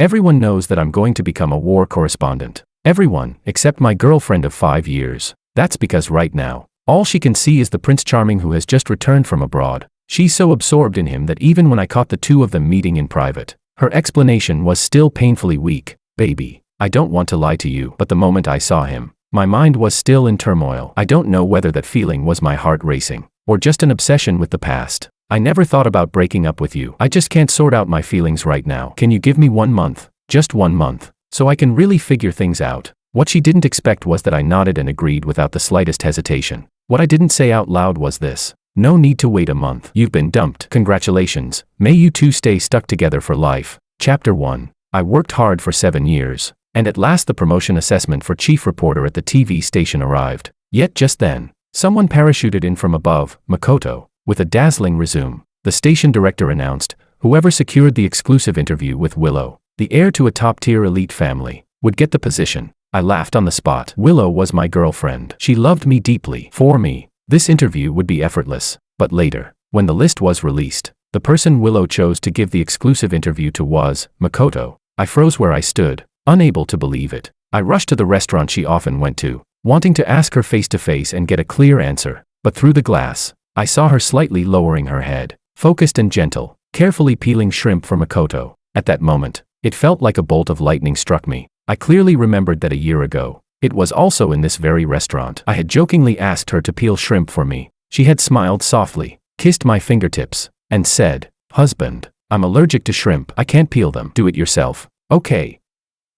Everyone knows that I'm going to become a war correspondent. Everyone, except my girlfriend of 5 years. That's because right now, all she can see is the Prince Charming who has just returned from abroad. She's so absorbed in him that even when I caught the two of them meeting in private, her explanation was still painfully weak. Baby, I don't want to lie to you, but the moment I saw him, my mind was still in turmoil. I don't know whether that feeling was my heart racing, or just an obsession with the past. I never thought about breaking up with you. I just can't sort out my feelings right now. Can you give me 1 month? Just 1 month. So I can really figure things out. What she didn't expect was that I nodded and agreed without the slightest hesitation. What I didn't say out loud was this: no need to wait a month. You've been dumped. Congratulations. May you two stay stuck together for life. Chapter 1. I worked hard for 7 years, and at last the promotion assessment for chief reporter at the TV station arrived. Yet just then, someone parachuted in from above, Makoto, with a dazzling resume. The station director announced, whoever secured the exclusive interview with Willow, the heir to a top-tier elite family, would get the position. I laughed on the spot. Willow was my girlfriend. She loved me deeply. For me, this interview would be effortless. But later, when the list was released, the person Willow chose to give the exclusive interview to was Makoto. I froze where I stood, unable to believe it. I rushed to the restaurant she often went to, wanting to ask her face to face and get a clear answer. But through the glass, I saw her slightly lowering her head, focused and gentle, carefully peeling shrimp for Makoto. At that moment, it felt like a bolt of lightning struck me. I clearly remembered that a year ago, it was also in this very restaurant, I had jokingly asked her to peel shrimp for me. She had smiled softly, kissed my fingertips, and said, "Husband, I'm allergic to shrimp. I can't peel them. Do it yourself." Okay.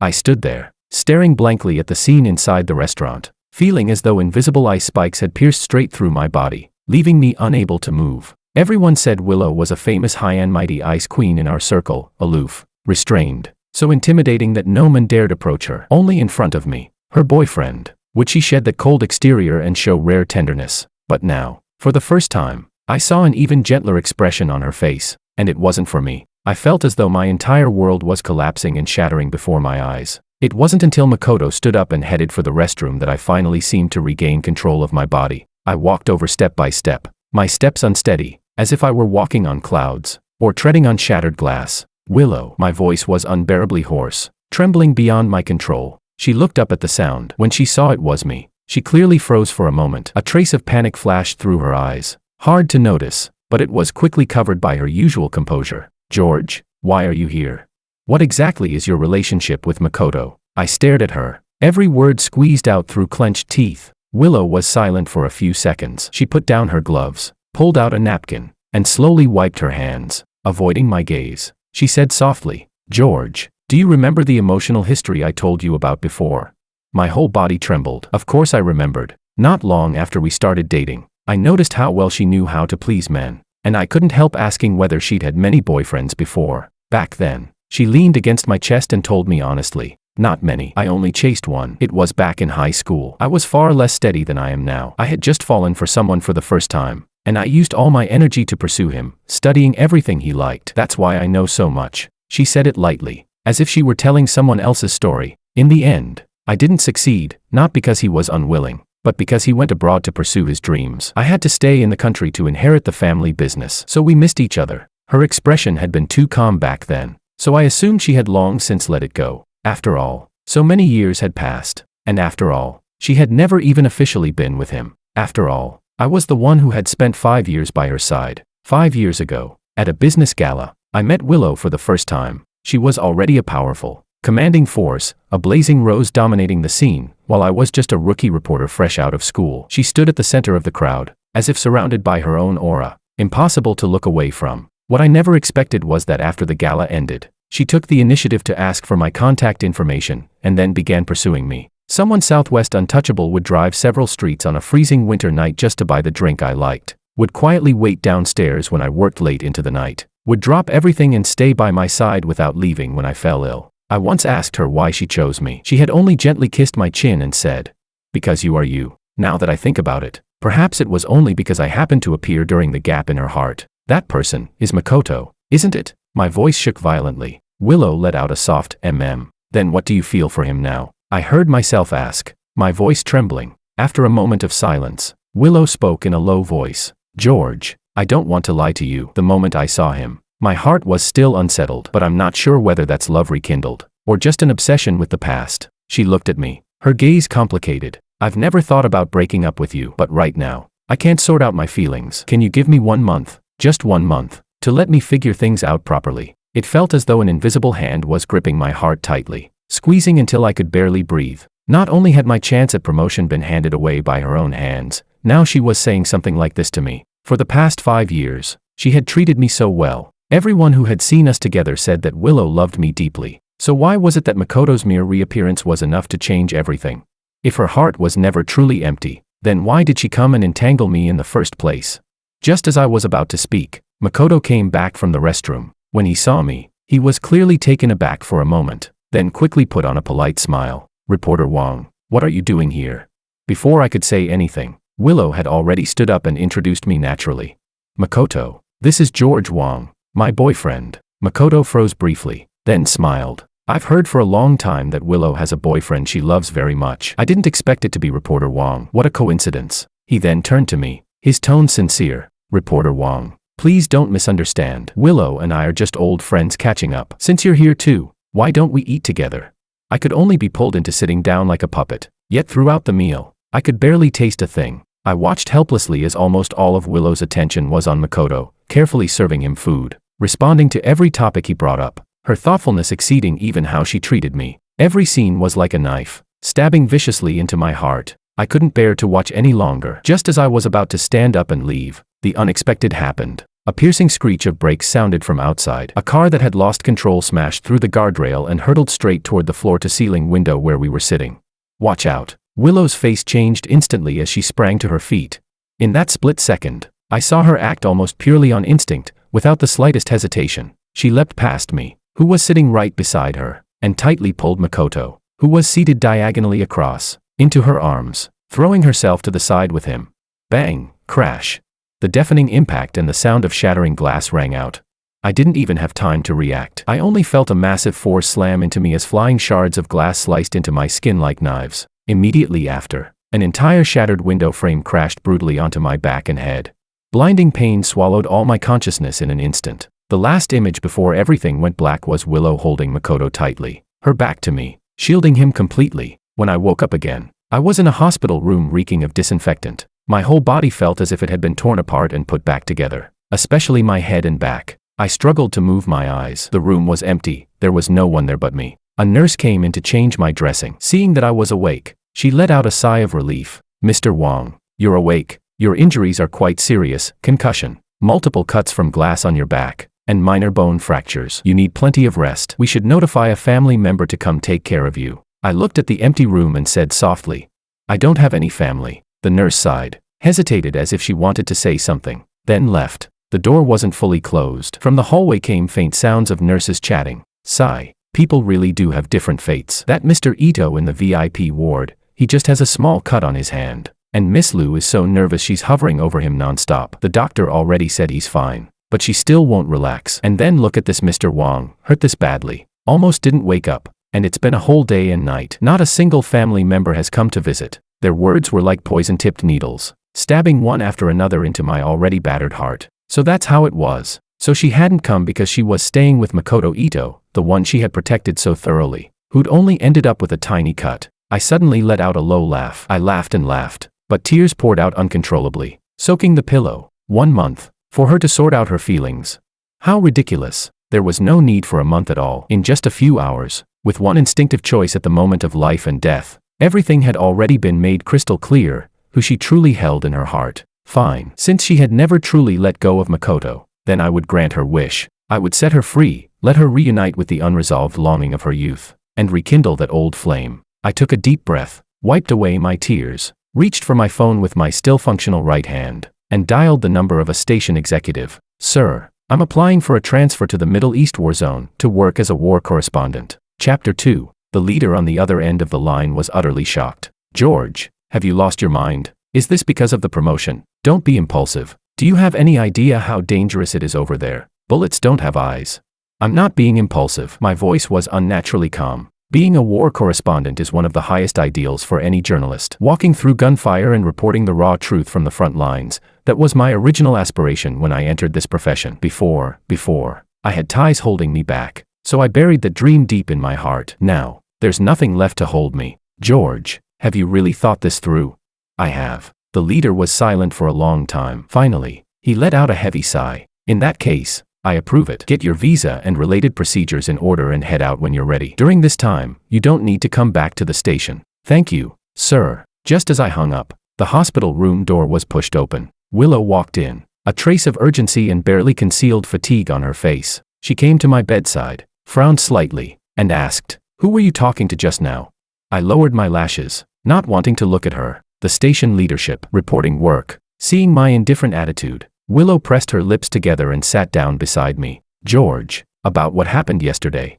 I stood there, staring blankly at the scene inside the restaurant, feeling as though invisible ice spikes had pierced straight through my body, leaving me unable to move. Everyone said Willow was a famous high-end mighty ice queen in our circle, aloof, restrained, so intimidating that no man dared approach her. Only in front of me, her boyfriend, would she shed that cold exterior and show rare tenderness. But now, for the first time, I saw an even gentler expression on her face, and it wasn't for me. I felt as though my entire world was collapsing and shattering before my eyes. It wasn't until Makoto stood up and headed for the restroom that I finally seemed to regain control of my body. I walked over step by step, my steps unsteady, as if I were walking on clouds, or treading on shattered glass. Willow, my voice was unbearably hoarse, trembling beyond my control. She looked up at the sound. When she saw it was me, she clearly froze for a moment. A trace of panic flashed through her eyes. Hard to notice, but it was quickly covered by her usual composure. "George, why are you here? What exactly is your relationship with Makoto?" I stared at her, every word squeezed out through clenched teeth. Willow was silent for a few seconds. She put down her gloves, pulled out a napkin, and slowly wiped her hands, avoiding my gaze. She said softly, "George, do you remember the emotional history I told you about before?" My whole body trembled. Of course I remembered. Not long after we started dating, I noticed how well she knew how to please men, and I couldn't help asking whether she'd had many boyfriends before. Back then, she leaned against my chest and told me honestly, "Not many. I only chased one. It was back in high school. I was far less steady than I am now. I had just fallen for someone for the first time, and I used all my energy to pursue him, studying everything he liked. That's why I know so much." She said it lightly, as if she were telling someone else's story. In the end, I didn't succeed, not because he was unwilling, but because he went abroad to pursue his dreams. I had to stay in the country to inherit the family business, so we missed each other. Her expression had been too calm back then, so I assumed she had long since let it go. After all, so many years had passed, and after all, she had never even officially been with him. After all, I was the one who had spent 5 years by her side. 5 years ago, at a business gala, I met Willow for the first time. She was already a powerful, commanding force, a blazing rose dominating the scene, while I was just a rookie reporter fresh out of school. She stood at the center of the crowd, as if surrounded by her own aura, impossible to look away from. What I never expected was that after the gala ended, she took the initiative to ask for my contact information, and then began pursuing me. Someone Southwest untouchable would drive several streets on a freezing winter night just to buy the drink I liked, would quietly wait downstairs when I worked late into the night, would drop everything and stay by my side without leaving when I fell ill. I once asked her why she chose me. She had only gently kissed my chin and said, "Because you are you." Now that I think about it, perhaps it was only because I happened to appear during the gap in her heart. That person is Makoto, isn't it? My voice shook violently. Willow let out a soft Then what do you feel for him now? I heard myself ask, my voice trembling. After a moment of silence, Willow spoke in a low voice. "George, I don't want to lie to you. The moment I saw him, My heart was still unsettled, but I'm not sure whether that's love rekindled, or just an obsession with the past. She looked at me, her gaze complicated. I've never thought about breaking up with you, but right now, I can't sort out my feelings. Can you give me 1 month, just 1 month, to let me figure things out properly? It felt as though an invisible hand was gripping my heart tightly, squeezing until I could barely breathe. Not only had my chance at promotion been handed away by her own hands, now she was saying something like this to me. For the past 5 years, she had treated me so well. Everyone who had seen us together said that Willow loved me deeply. So why was it that Makoto's mere reappearance was enough to change everything? If her heart was never truly empty, then why did she come and entangle me in the first place? Just as I was about to speak, Makoto came back from the restroom. When he saw me, he was clearly taken aback for a moment, then quickly put on a polite smile. Reporter Wong, what are you doing here? Before I could say anything, Willow had already stood up and introduced me naturally. Makoto, this is George Wong, my boyfriend. Makoto froze briefly, then smiled. I've heard for a long time that Willow has a boyfriend she loves very much. I didn't expect it to be Reporter Wong. What a coincidence. He then turned to me, his tone sincere. Reporter Wong, please don't misunderstand. Willow and I are just old friends catching up. Since you're here too, why don't we eat together? I could only be pulled into sitting down like a puppet, yet throughout the meal, I could barely taste a thing. I watched helplessly as almost all of Willow's attention was on Makoto, carefully serving him food, responding to every topic he brought up, her thoughtfulness exceeding even how she treated me. Every scene was like a knife, stabbing viciously into my heart. I couldn't bear to watch any longer. Just as I was about to stand up and leave, the unexpected happened. A piercing screech of brakes sounded from outside. A car that had lost control smashed through the guardrail and hurtled straight toward the floor-to-ceiling window where we were sitting. Watch out. Willow's face changed instantly as she sprang to her feet. In that split second, I saw her act almost purely on instinct, without the slightest hesitation. She leapt past me, who was sitting right beside her, and tightly pulled Makoto, who was seated diagonally across, into her arms, throwing herself to the side with him. Bang! Crash! The deafening impact and the sound of shattering glass rang out. I didn't even have time to react. I only felt a massive force slam into me as flying shards of glass sliced into my skin like knives. Immediately after, an entire shattered window frame crashed brutally onto my back and head. Blinding pain swallowed all my consciousness in an instant. The last image before everything went black was Willow holding Makoto tightly, her back to me, shielding him completely. When I woke up again, I was in a hospital room reeking of disinfectant. My whole body felt as if it had been torn apart and put back together, especially my head and back. I struggled to move my eyes. The room was empty, there was no one there but me. A nurse came in to change my dressing. Seeing that I was awake, she let out a sigh of relief. Mr. Wong, you're awake. Your injuries are quite serious. Concussion, multiple cuts from glass on your back, and minor bone fractures. You need plenty of rest. We should notify a family member to come take care of you. I looked at the empty room and said softly, I don't have any family. The nurse sighed, hesitated as if she wanted to say something, then left. The door wasn't fully closed. From the hallway came faint sounds of nurses chatting. Sigh. People really do have different fates. That Mr. Ito in the VIP ward, he just has a small cut on his hand. And Miss Liu is so nervous she's hovering over him nonstop. The doctor already said he's fine, but she still won't relax. And then look at this Mr. Wong, hurt this badly. Almost didn't wake up, and it's been a whole day and night. Not a single family member has come to visit. Their words were like poison-tipped needles, stabbing one after another into my already battered heart. So that's how it was. So she hadn't come because she was staying with Makoto Ito, the one she had protected so thoroughly, who'd only ended up with a tiny cut. I suddenly let out a low laugh. I laughed and laughed, but tears poured out uncontrollably, soaking the pillow. 1 month, for her to sort out her feelings. How ridiculous. There was no need for a month at all. In just a few hours, with one instinctive choice at the moment of life and death, everything had already been made crystal clear, who she truly held in her heart. Fine. Since she had never truly let go of Makoto, then I would grant her wish. I would set her free, let her reunite with the unresolved longing of her youth, and rekindle that old flame. I took a deep breath, wiped away my tears, reached for my phone with my still functional right hand, and dialed the number of a station executive. Sir, I'm applying for a transfer to the Middle East war zone to work as a war correspondent. Chapter 2. The leader on the other end of the line was utterly shocked. George, have you lost your mind? Is this because of the promotion? Don't be impulsive. Do you have any idea how dangerous it is over there? Bullets don't have eyes. I'm not being impulsive. My voice was unnaturally calm. Being a war correspondent is one of the highest ideals for any journalist. Walking through gunfire and reporting the raw truth from the front lines, that was my original aspiration when I entered this profession. Before, I had ties holding me back, so I buried the dream deep in my heart. Now, there's nothing left to hold me. George, have you really thought this through? I have. The leader was silent for a long time. Finally, he let out a heavy sigh. In that case, I approve it. Get your visa and related procedures in order and head out when you're ready. During this time, you don't need to come back to the station. Thank you, sir. Just as I hung up, the hospital room door was pushed open. Willow walked in, a trace of urgency and barely concealed fatigue on her face. She came to my bedside, frowned slightly, and asked, "Who were you talking to just now?" I lowered my lashes, not wanting to look at her. The station leadership, reporting work. Seeing my indifferent attitude, Willow pressed her lips together and sat down beside me. "George, about what happened yesterday.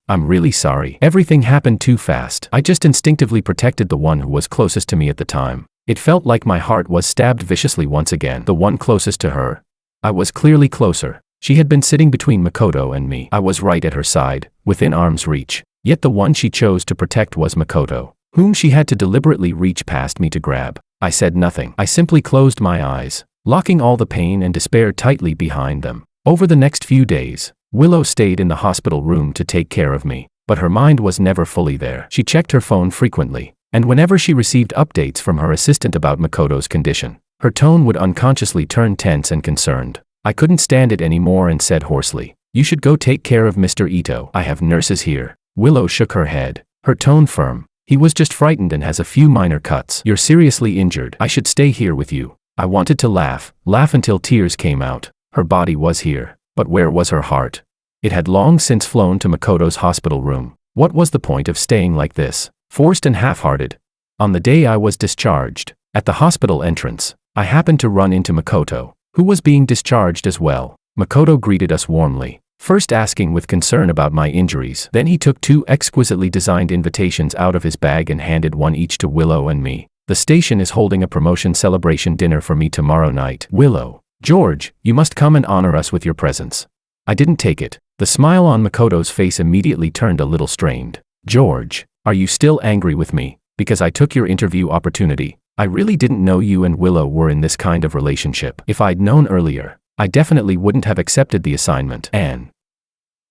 I'm really sorry. Everything happened too fast. I just instinctively protected the one who was closest to me at the time. It felt like my heart was stabbed viciously once again. The one closest to her. I was clearly closer. She had been sitting between Makoto and me. I was right at her side, within arm's reach. Yet the one she chose to protect was Makoto, whom she had to deliberately reach past me to grab. I said nothing. I simply closed my eyes, locking all the pain and despair tightly behind them. Over the next few days, Willow stayed in the hospital room to take care of me, but her mind was never fully there. She checked her phone frequently, and whenever she received updates from her assistant about Makoto's condition, her tone would unconsciously turn tense and concerned. I couldn't stand it anymore and said hoarsely, "You should go take care of Mr. Ito. I have nurses here." Willow shook her head, her tone firm. "He was just frightened and has a few minor cuts. You're seriously injured. I should stay here with you." I wanted to laugh until tears came out. Her body was here, but where was her heart? It had long since flown to Makoto's hospital room. What was the point of staying like this, forced and half-hearted? On the day I was discharged, at the hospital entrance, I happened to run into Makoto, who was being discharged as well. Makoto greeted us warmly, first asking with concern about my injuries. Then he took 2 exquisitely designed invitations out of his bag and handed one each to Willow and me. "The station is holding a promotion celebration dinner for me tomorrow night. Willow, George, you must come and honor us with your presence." I didn't take it. The smile on Makoto's face immediately turned a little strained. "George, are you still angry with me because I took your interview opportunity? I really didn't know you and Willow were in this kind of relationship. If I'd known earlier, I definitely wouldn't have accepted the assignment." And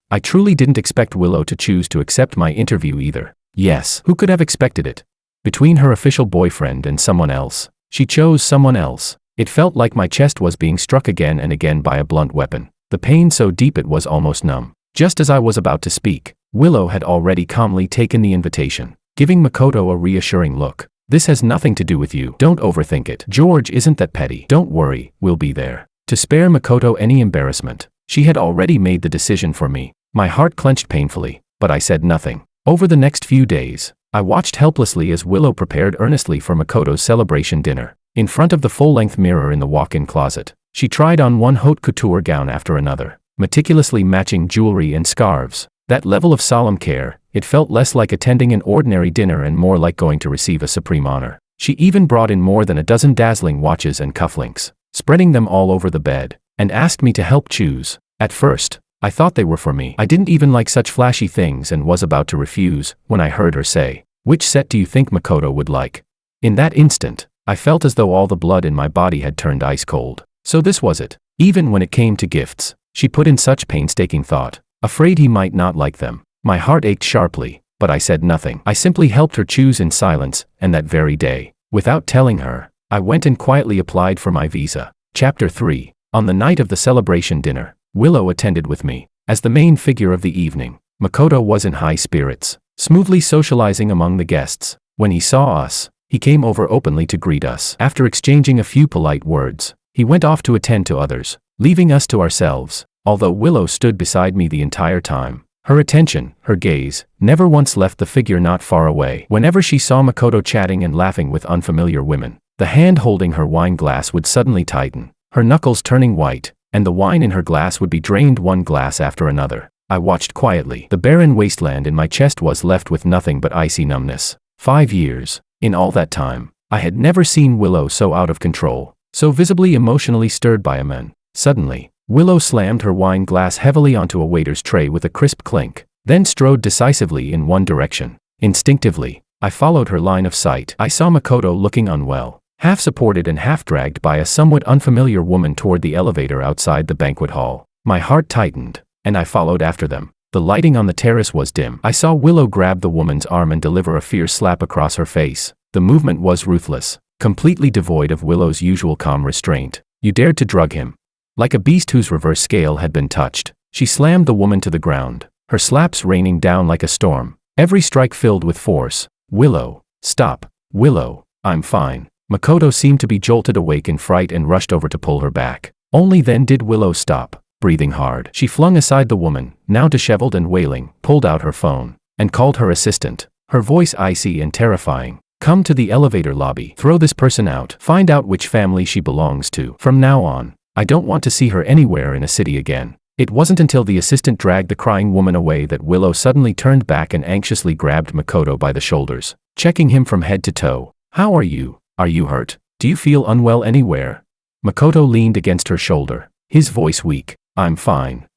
I truly didn't expect Willow to choose to accept my interview either. Yes, who could have expected it? Between her official boyfriend and someone else, she chose someone else. It felt like my chest was being struck again and again by a blunt weapon, the pain so deep it was almost numb. Just as I was about to speak, Willow had already calmly taken the invitation, giving Makoto a reassuring look. "This has nothing to do with you. Don't overthink it. George isn't that petty. Don't worry, we'll be there." To spare Makoto any embarrassment, she had already made the decision for me. My heart clenched painfully, but I said nothing. Over the next few days, I watched helplessly as Willow prepared earnestly for Makoto's celebration dinner. In front of the full-length mirror in the walk-in closet, she tried on one haute couture gown after another, meticulously matching jewelry and scarves. That level of solemn care, it felt less like attending an ordinary dinner and more like going to receive a supreme honor. She even brought in more than a dozen dazzling watches and cufflinks, spreading them all over the bed, and asked me to help choose. At first, I thought they were for me. I didn't even like such flashy things and was about to refuse when I heard her say, "Which set do you think Makoto would like?" In that instant, I felt as though all the blood in my body had turned ice cold. So this was it. Even when it came to gifts, she put in such painstaking thought, afraid he might not like them. My heart ached sharply, but I said nothing. I simply helped her choose in silence, and that very day, without telling her, I went and quietly applied for my visa. Chapter 3. On the night of the celebration dinner, Willow attended with me. As the main figure of the evening, Makoto was in high spirits, smoothly socializing among the guests. When he saw us, he came over openly to greet us. After exchanging a few polite words, he went off to attend to others, leaving us to ourselves. Although Willow stood beside me the entire time, her attention, her gaze, never once left the figure not far away. Whenever she saw Makoto chatting and laughing with unfamiliar women, the hand holding her wine glass would suddenly tighten, her knuckles turning white, and the wine in her glass would be drained one glass after another. I watched quietly. The barren wasteland in my chest was left with nothing but icy numbness. 5 years. In all that time, I had never seen Willow so out of control, so visibly emotionally stirred by a man. Suddenly, Willow slammed her wine glass heavily onto a waiter's tray with a crisp clink, then strode decisively in one direction. Instinctively, I followed her line of sight. I saw Makoto looking unwell, half supported and half dragged by a somewhat unfamiliar woman toward the elevator outside the banquet hall. My heart tightened, and I followed after them. The lighting on the terrace was dim. I saw Willow grab the woman's arm and deliver a fierce slap across her face. The movement was ruthless, completely devoid of Willow's usual calm restraint. You dared to drug him. Like a beast whose reverse scale had been touched, she slammed the woman to the ground, her slaps raining down like a storm, every strike filled with force. Willow, stop. Willow, I'm fine. Makoto seemed to be jolted awake in fright and rushed over to pull her back. Only then did Willow stop, breathing hard. She flung aside the woman, now disheveled and wailing, pulled out her phone, and called her assistant, her voice icy and terrifying. Come to the elevator lobby. Throw this person out. Find out which family she belongs to. From now on, I don't want to see her anywhere in a city again. It wasn't until the assistant dragged the crying woman away that Willow suddenly turned back and anxiously grabbed Makoto by the shoulders, checking him from head to toe. How are you? Are you hurt? Do you feel unwell anywhere? Makoto leaned against her shoulder, his voice weak. I'm fine.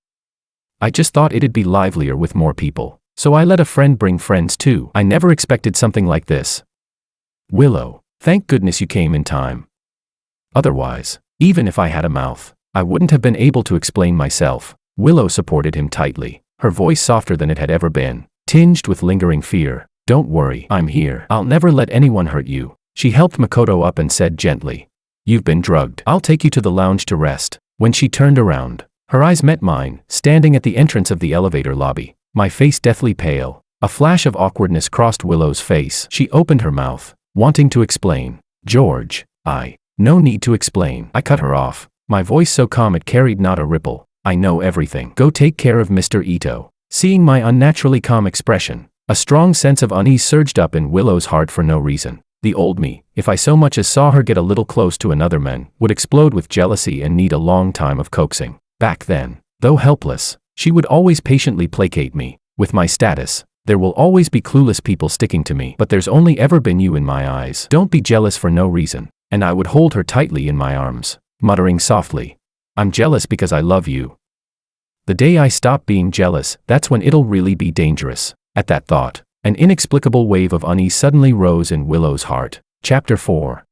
I just thought it'd be livelier with more people, so I let a friend bring friends too. I never expected something like this. Willow, thank goodness you came in time. Otherwise, even if I had a mouth, I wouldn't have been able to explain myself. Willow supported him tightly, her voice softer than it had ever been, tinged with lingering fear. Don't worry, I'm here. I'll never let anyone hurt you. She helped Makoto up and said gently, you've been drugged. I'll take you to the lounge to rest. When she turned around, her eyes met mine, standing at the entrance of the elevator lobby, my face deathly pale. A flash of awkwardness crossed Willow's face. She opened her mouth, wanting to explain. George, no need to explain. I cut her off, my voice so calm it carried not a ripple. I know everything. Go take care of Mr. Ito. Seeing my unnaturally calm expression, a strong sense of unease surged up in Willow's heart for no reason. The old me, if I so much as saw her get a little close to another man, would explode with jealousy and need a long time of coaxing. Back then, though helpless, she would always patiently placate me. With my status, there will always be clueless people sticking to me, but there's only ever been you in my eyes. Don't be jealous for no reason. And I would hold her tightly in my arms, muttering softly, I'm jealous because I love you. The day I stop being jealous, that's when it'll really be dangerous. At that thought, an inexplicable wave of unease suddenly rose in Willow's heart. Chapter 4.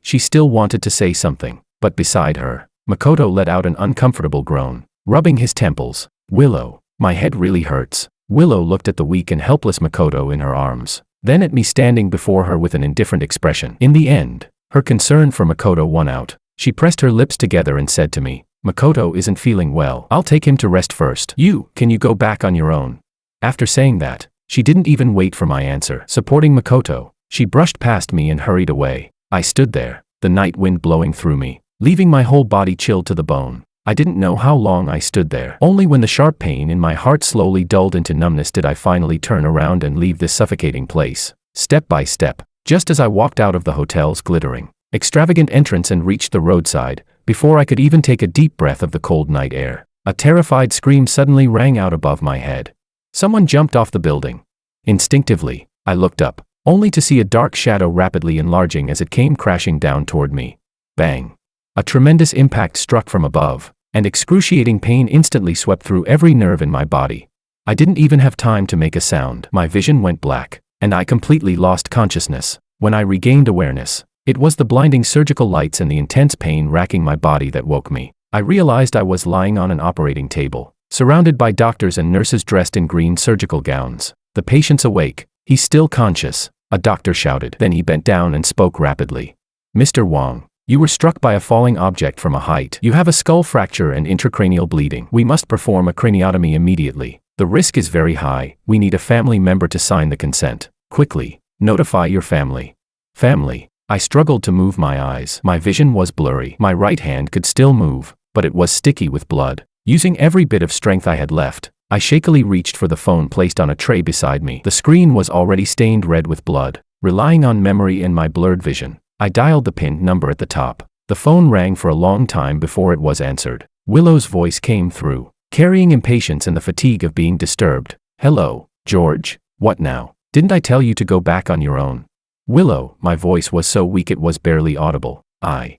She still wanted to say something, but beside her, Makoto let out an uncomfortable groan, rubbing his temples. Willow, my head really hurts. Willow looked at the weak and helpless Makoto in her arms, then at me standing before her with an indifferent expression. In the end, her concern for Makoto won out. She pressed her lips together and said to me, Makoto isn't feeling well. I'll take him to rest first. Can you go back on your own? After saying that, she didn't even wait for my answer. Supporting Makoto, she brushed past me and hurried away. I stood there, the night wind blowing through me, leaving my whole body chilled to the bone. I didn't know how long I stood there. Only when the sharp pain in my heart slowly dulled into numbness did I finally turn around and leave this suffocating place, step by step. Just as I walked out of the hotel's glittering, extravagant entrance and reached the roadside, before I could even take a deep breath of the cold night air, a terrified scream suddenly rang out above my head. Someone jumped off the building. Instinctively, I looked up, only to see a dark shadow rapidly enlarging as it came crashing down toward me. Bang! A tremendous impact struck from above, and excruciating pain instantly swept through every nerve in my body. I didn't even have time to make a sound. My vision went black, and I completely lost consciousness. When I regained awareness, it was the blinding surgical lights and the intense pain racking my body that woke me. I realized I was lying on an operating table, surrounded by doctors and nurses dressed in green surgical gowns. The patient's awake. He's still conscious, a doctor shouted. Then he bent down and spoke rapidly. Mr. Wong, you were struck by a falling object from a height. You have a skull fracture and intracranial bleeding. We must perform a craniotomy immediately. The risk is very high. We need a family member to sign the consent. Quickly, notify your family. Family. I struggled to move my eyes. My vision was blurry. My right hand could still move, but it was sticky with blood. Using every bit of strength I had left, I shakily reached for the phone placed on a tray beside me. The screen was already stained red with blood. Relying on memory and my blurred vision, I dialed the pinned number at the top. The phone rang for a long time before it was answered. Willow's voice came through, carrying impatience and the fatigue of being disturbed. Hello, George, what now? Didn't I tell you to go back on your own? Willow, my voice was so weak it was barely audible. I'm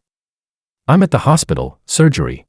at the hospital, surgery.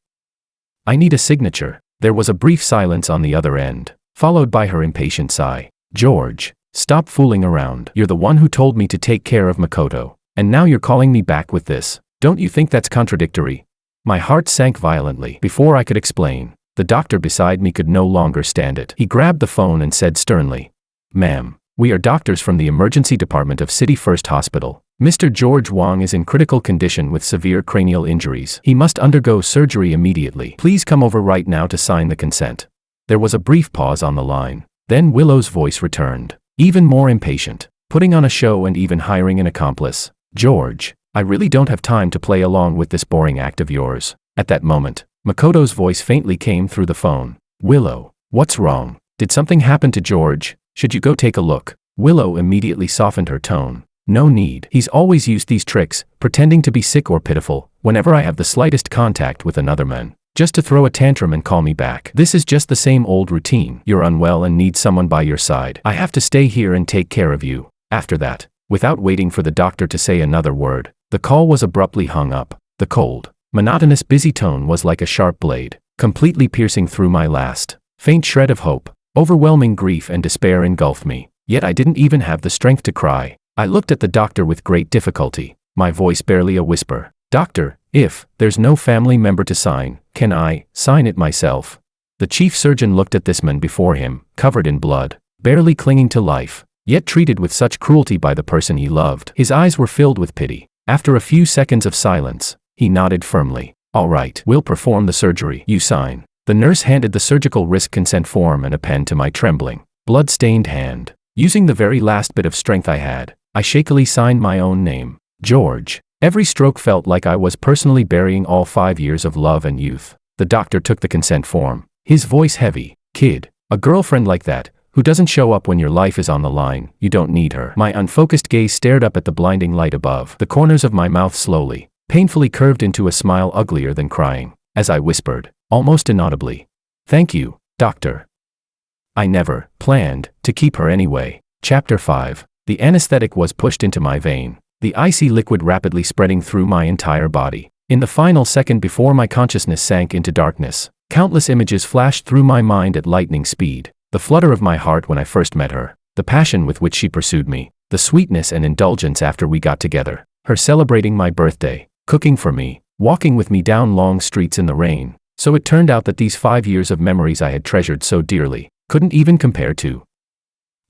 I need a signature. There was a brief silence on the other end, followed by her impatient sigh. George, stop fooling around. You're the one who told me to take care of Makoto, and now you're calling me back with this. Don't you think that's contradictory? My heart sank violently. Before I could explain, The doctor beside me could no longer stand it. He grabbed the phone and said sternly, "Ma'am, we are doctors from the emergency department of City First Hospital. Mr. George Wang is in critical condition with severe cranial injuries. He must undergo surgery immediately. Please come over right now to sign the consent." There was a brief pause on the line. Then Willow's voice returned, even more impatient, putting on a show and even hiring an accomplice. "George, I really don't have time to play along with this boring act of yours." At that moment, Makoto's voice faintly came through the phone. "Willow, what's wrong? Did something happen to George? Should you go take a look?" Willow immediately softened her tone. "No need. He's always used these tricks, pretending to be sick or pitiful, whenever I have the slightest contact with another man, just to throw a tantrum and call me back. This is just the same old routine. You're unwell and need someone by your side. I have to stay here and take care of you." After that, without waiting for the doctor to say another word, the call was abruptly hung up. The cold, monotonous busy tone was like a sharp blade, completely piercing through my last faint shred of hope. Overwhelming grief and despair engulfed me, yet I didn't even have the strength to cry. I looked at the doctor with great difficulty, my voice barely a whisper. "Doctor, if there's no family member to sign, can I sign it myself?" The chief surgeon looked at this man before him, covered in blood, barely clinging to life, yet treated with such cruelty by the person he loved. His eyes were filled with pity. After a few seconds of silence, he nodded firmly. "All right, we'll perform the surgery. You sign." The nurse handed the surgical risk consent form and a pen to my trembling, blood-stained hand. Using the very last bit of strength I had, I shakily signed my own name, George. Every stroke felt like I was personally burying all 5 years of love and youth. The doctor took the consent form, his voice heavy. "Kid, a girlfriend like that, who doesn't show up when your life is on the line, you don't need her." My unfocused gaze stared up at the blinding light above. The corners of my mouth slowly, painfully curved into a smile uglier than crying, as I whispered, almost inaudibly, "Thank you, doctor. I never planned to keep her anyway." Chapter 5. The anesthetic was pushed into my vein, the icy liquid rapidly spreading through my entire body. In the final second before my consciousness sank into darkness, countless images flashed through my mind at lightning speed. The flutter of my heart when I first met her, the passion with which she pursued me, the sweetness and indulgence after we got together, her celebrating my birthday, cooking for me, walking with me down long streets in the rain. So it turned out that these 5 years of memories I had treasured so dearly couldn't even compare to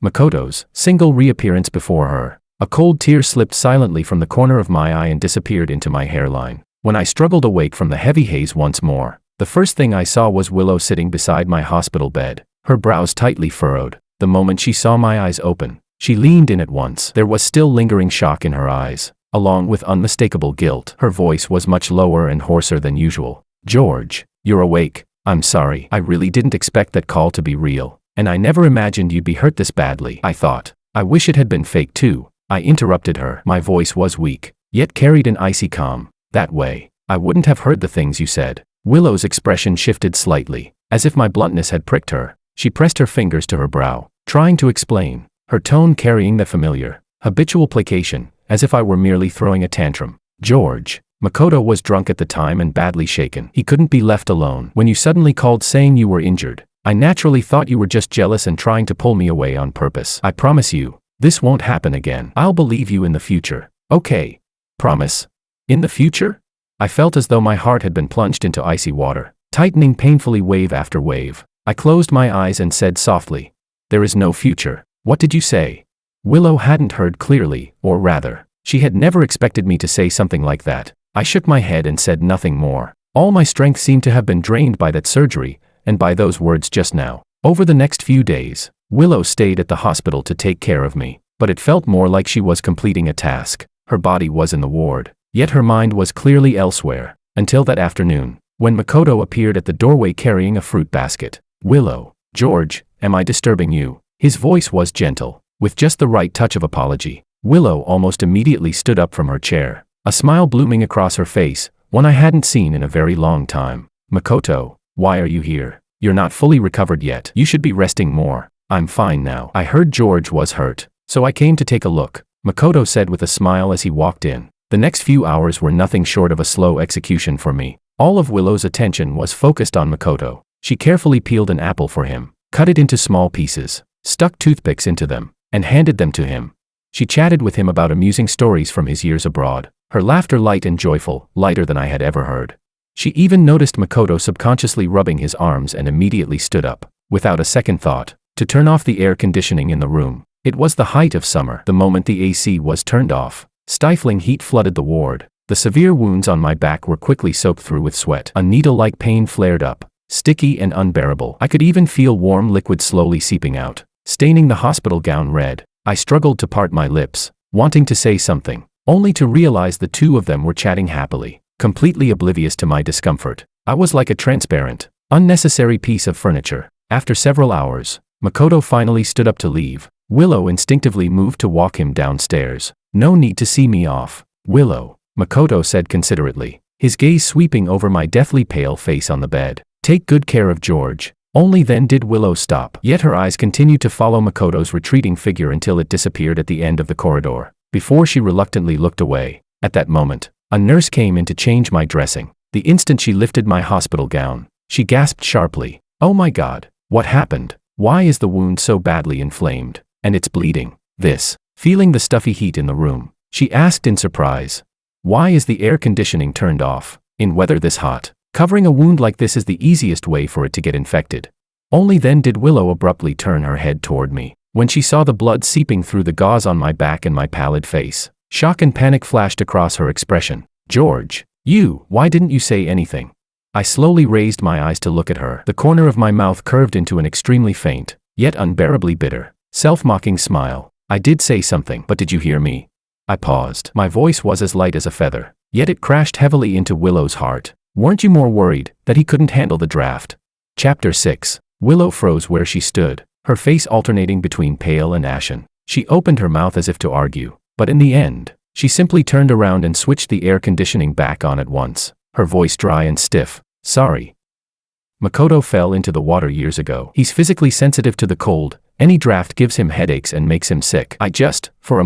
Makoto's single reappearance before her. A cold tear slipped silently from the corner of my eye and disappeared into my hairline. When I struggled awake from the heavy haze once more, the first thing I saw was Willow sitting beside my hospital bed, her brows tightly furrowed. The moment she saw my eyes open, she leaned in at once. There was still lingering shock in her eyes, along with unmistakable guilt. Her voice was much lower and hoarser than usual. "George, you're awake. I'm sorry. I really didn't expect that call to be real. And I never imagined you'd be hurt this badly." I thought. "I wish it had been fake too." I interrupted her. My voice was weak, yet carried an icy calm. "That way, I wouldn't have heard the things you said." Willow's expression shifted slightly, as if my bluntness had pricked her. She pressed her fingers to her brow, trying to explain, her tone carrying the familiar, habitual placation, as if I were merely throwing a tantrum. "George, Makoto was drunk at the time and badly shaken. He couldn't be left alone. When you suddenly called saying you were injured, I naturally thought you were just jealous and trying to pull me away on purpose. I promise you, this won't happen again. I'll believe you in the future. Okay. Promise. In the future?" I felt as though my heart had been plunged into icy water, tightening painfully wave after wave. I closed my eyes and said softly, "There is no future." "What did you say?" Willow hadn't heard clearly, or rather, she had never expected me to say something like that. I shook my head and said nothing more. All my strength seemed to have been drained by that surgery, and by those words just now. Over the next few days, Willow stayed at the hospital to take care of me, but it felt more like she was completing a task. Her body was in the ward, yet her mind was clearly elsewhere, until that afternoon, when Makoto appeared at the doorway carrying a fruit basket. "Willow, George, am I disturbing you?" His voice was gentle, with just the right touch of apology. Willow almost immediately stood up from her chair, a smile blooming across her face, one I hadn't seen in a very long time. "Makoto, why are you here? You're not fully recovered yet. You should be resting more." "I'm fine now. I heard George was hurt, so I came to take a look," Makoto said with a smile as he walked in. The next few hours were nothing short of a slow execution for me. All of Willow's attention was focused on Makoto. She carefully peeled an apple for him, cut it into small pieces, stuck toothpicks into them, and handed them to him. She chatted with him about amusing stories from his years abroad, her laughter light and joyful, lighter than I had ever heard. She even noticed Makoto subconsciously rubbing his arms and immediately stood up, without a second thought, to turn off the air conditioning in the room. It was the height of summer. The moment the AC was turned off, stifling heat flooded the ward. The severe wounds on my back were quickly soaked through with sweat. A needle-like pain flared up, sticky and unbearable. I could even feel warm liquid slowly seeping out, staining the hospital gown red. I struggled to part my lips, wanting to say something, only to realize the two of them were chatting happily, completely oblivious to my discomfort. I was like a transparent, unnecessary piece of furniture. After several hours, Makoto finally stood up to leave. Willow instinctively moved to walk him downstairs. "No need to see me off, Willow," Makoto said considerately, his gaze sweeping over my deathly pale face on the bed. "Take good care of George." Only then did Willow stop, yet her eyes continued to follow Makoto's retreating figure until it disappeared at the end of the corridor, before she reluctantly looked away. At that moment, a nurse came in to change my dressing. The instant she lifted my hospital gown, she gasped sharply, "Oh my God, what happened? Why is the wound so badly inflamed? And it's bleeding." Feeling the stuffy heat in the room, she asked in surprise, "Why is the air conditioning turned off? In weather this hot, covering a wound like this is the easiest way for it to get infected." Only then did Willow abruptly turn her head toward me. When she saw the blood seeping through the gauze on my back and my pallid face, shock and panic flashed across her expression. "George, why didn't you say anything?" I slowly raised my eyes to look at her. The corner of my mouth curved into an extremely faint, yet unbearably bitter, self-mocking smile. "I did say something, but did you hear me?" I paused. My voice was as light as a feather, yet it crashed heavily into Willow's heart. "Weren't you more worried that he couldn't handle the draft?" Chapter 6. Willow froze where she stood, her face alternating between pale and ashen. She opened her mouth as if to argue, but in the end, she simply turned around and switched the air conditioning back on at once, her voice dry and stiff. "Sorry. Makoto fell into the water years ago. He's physically sensitive to the cold. Any draft gives him headaches and makes him sick." For a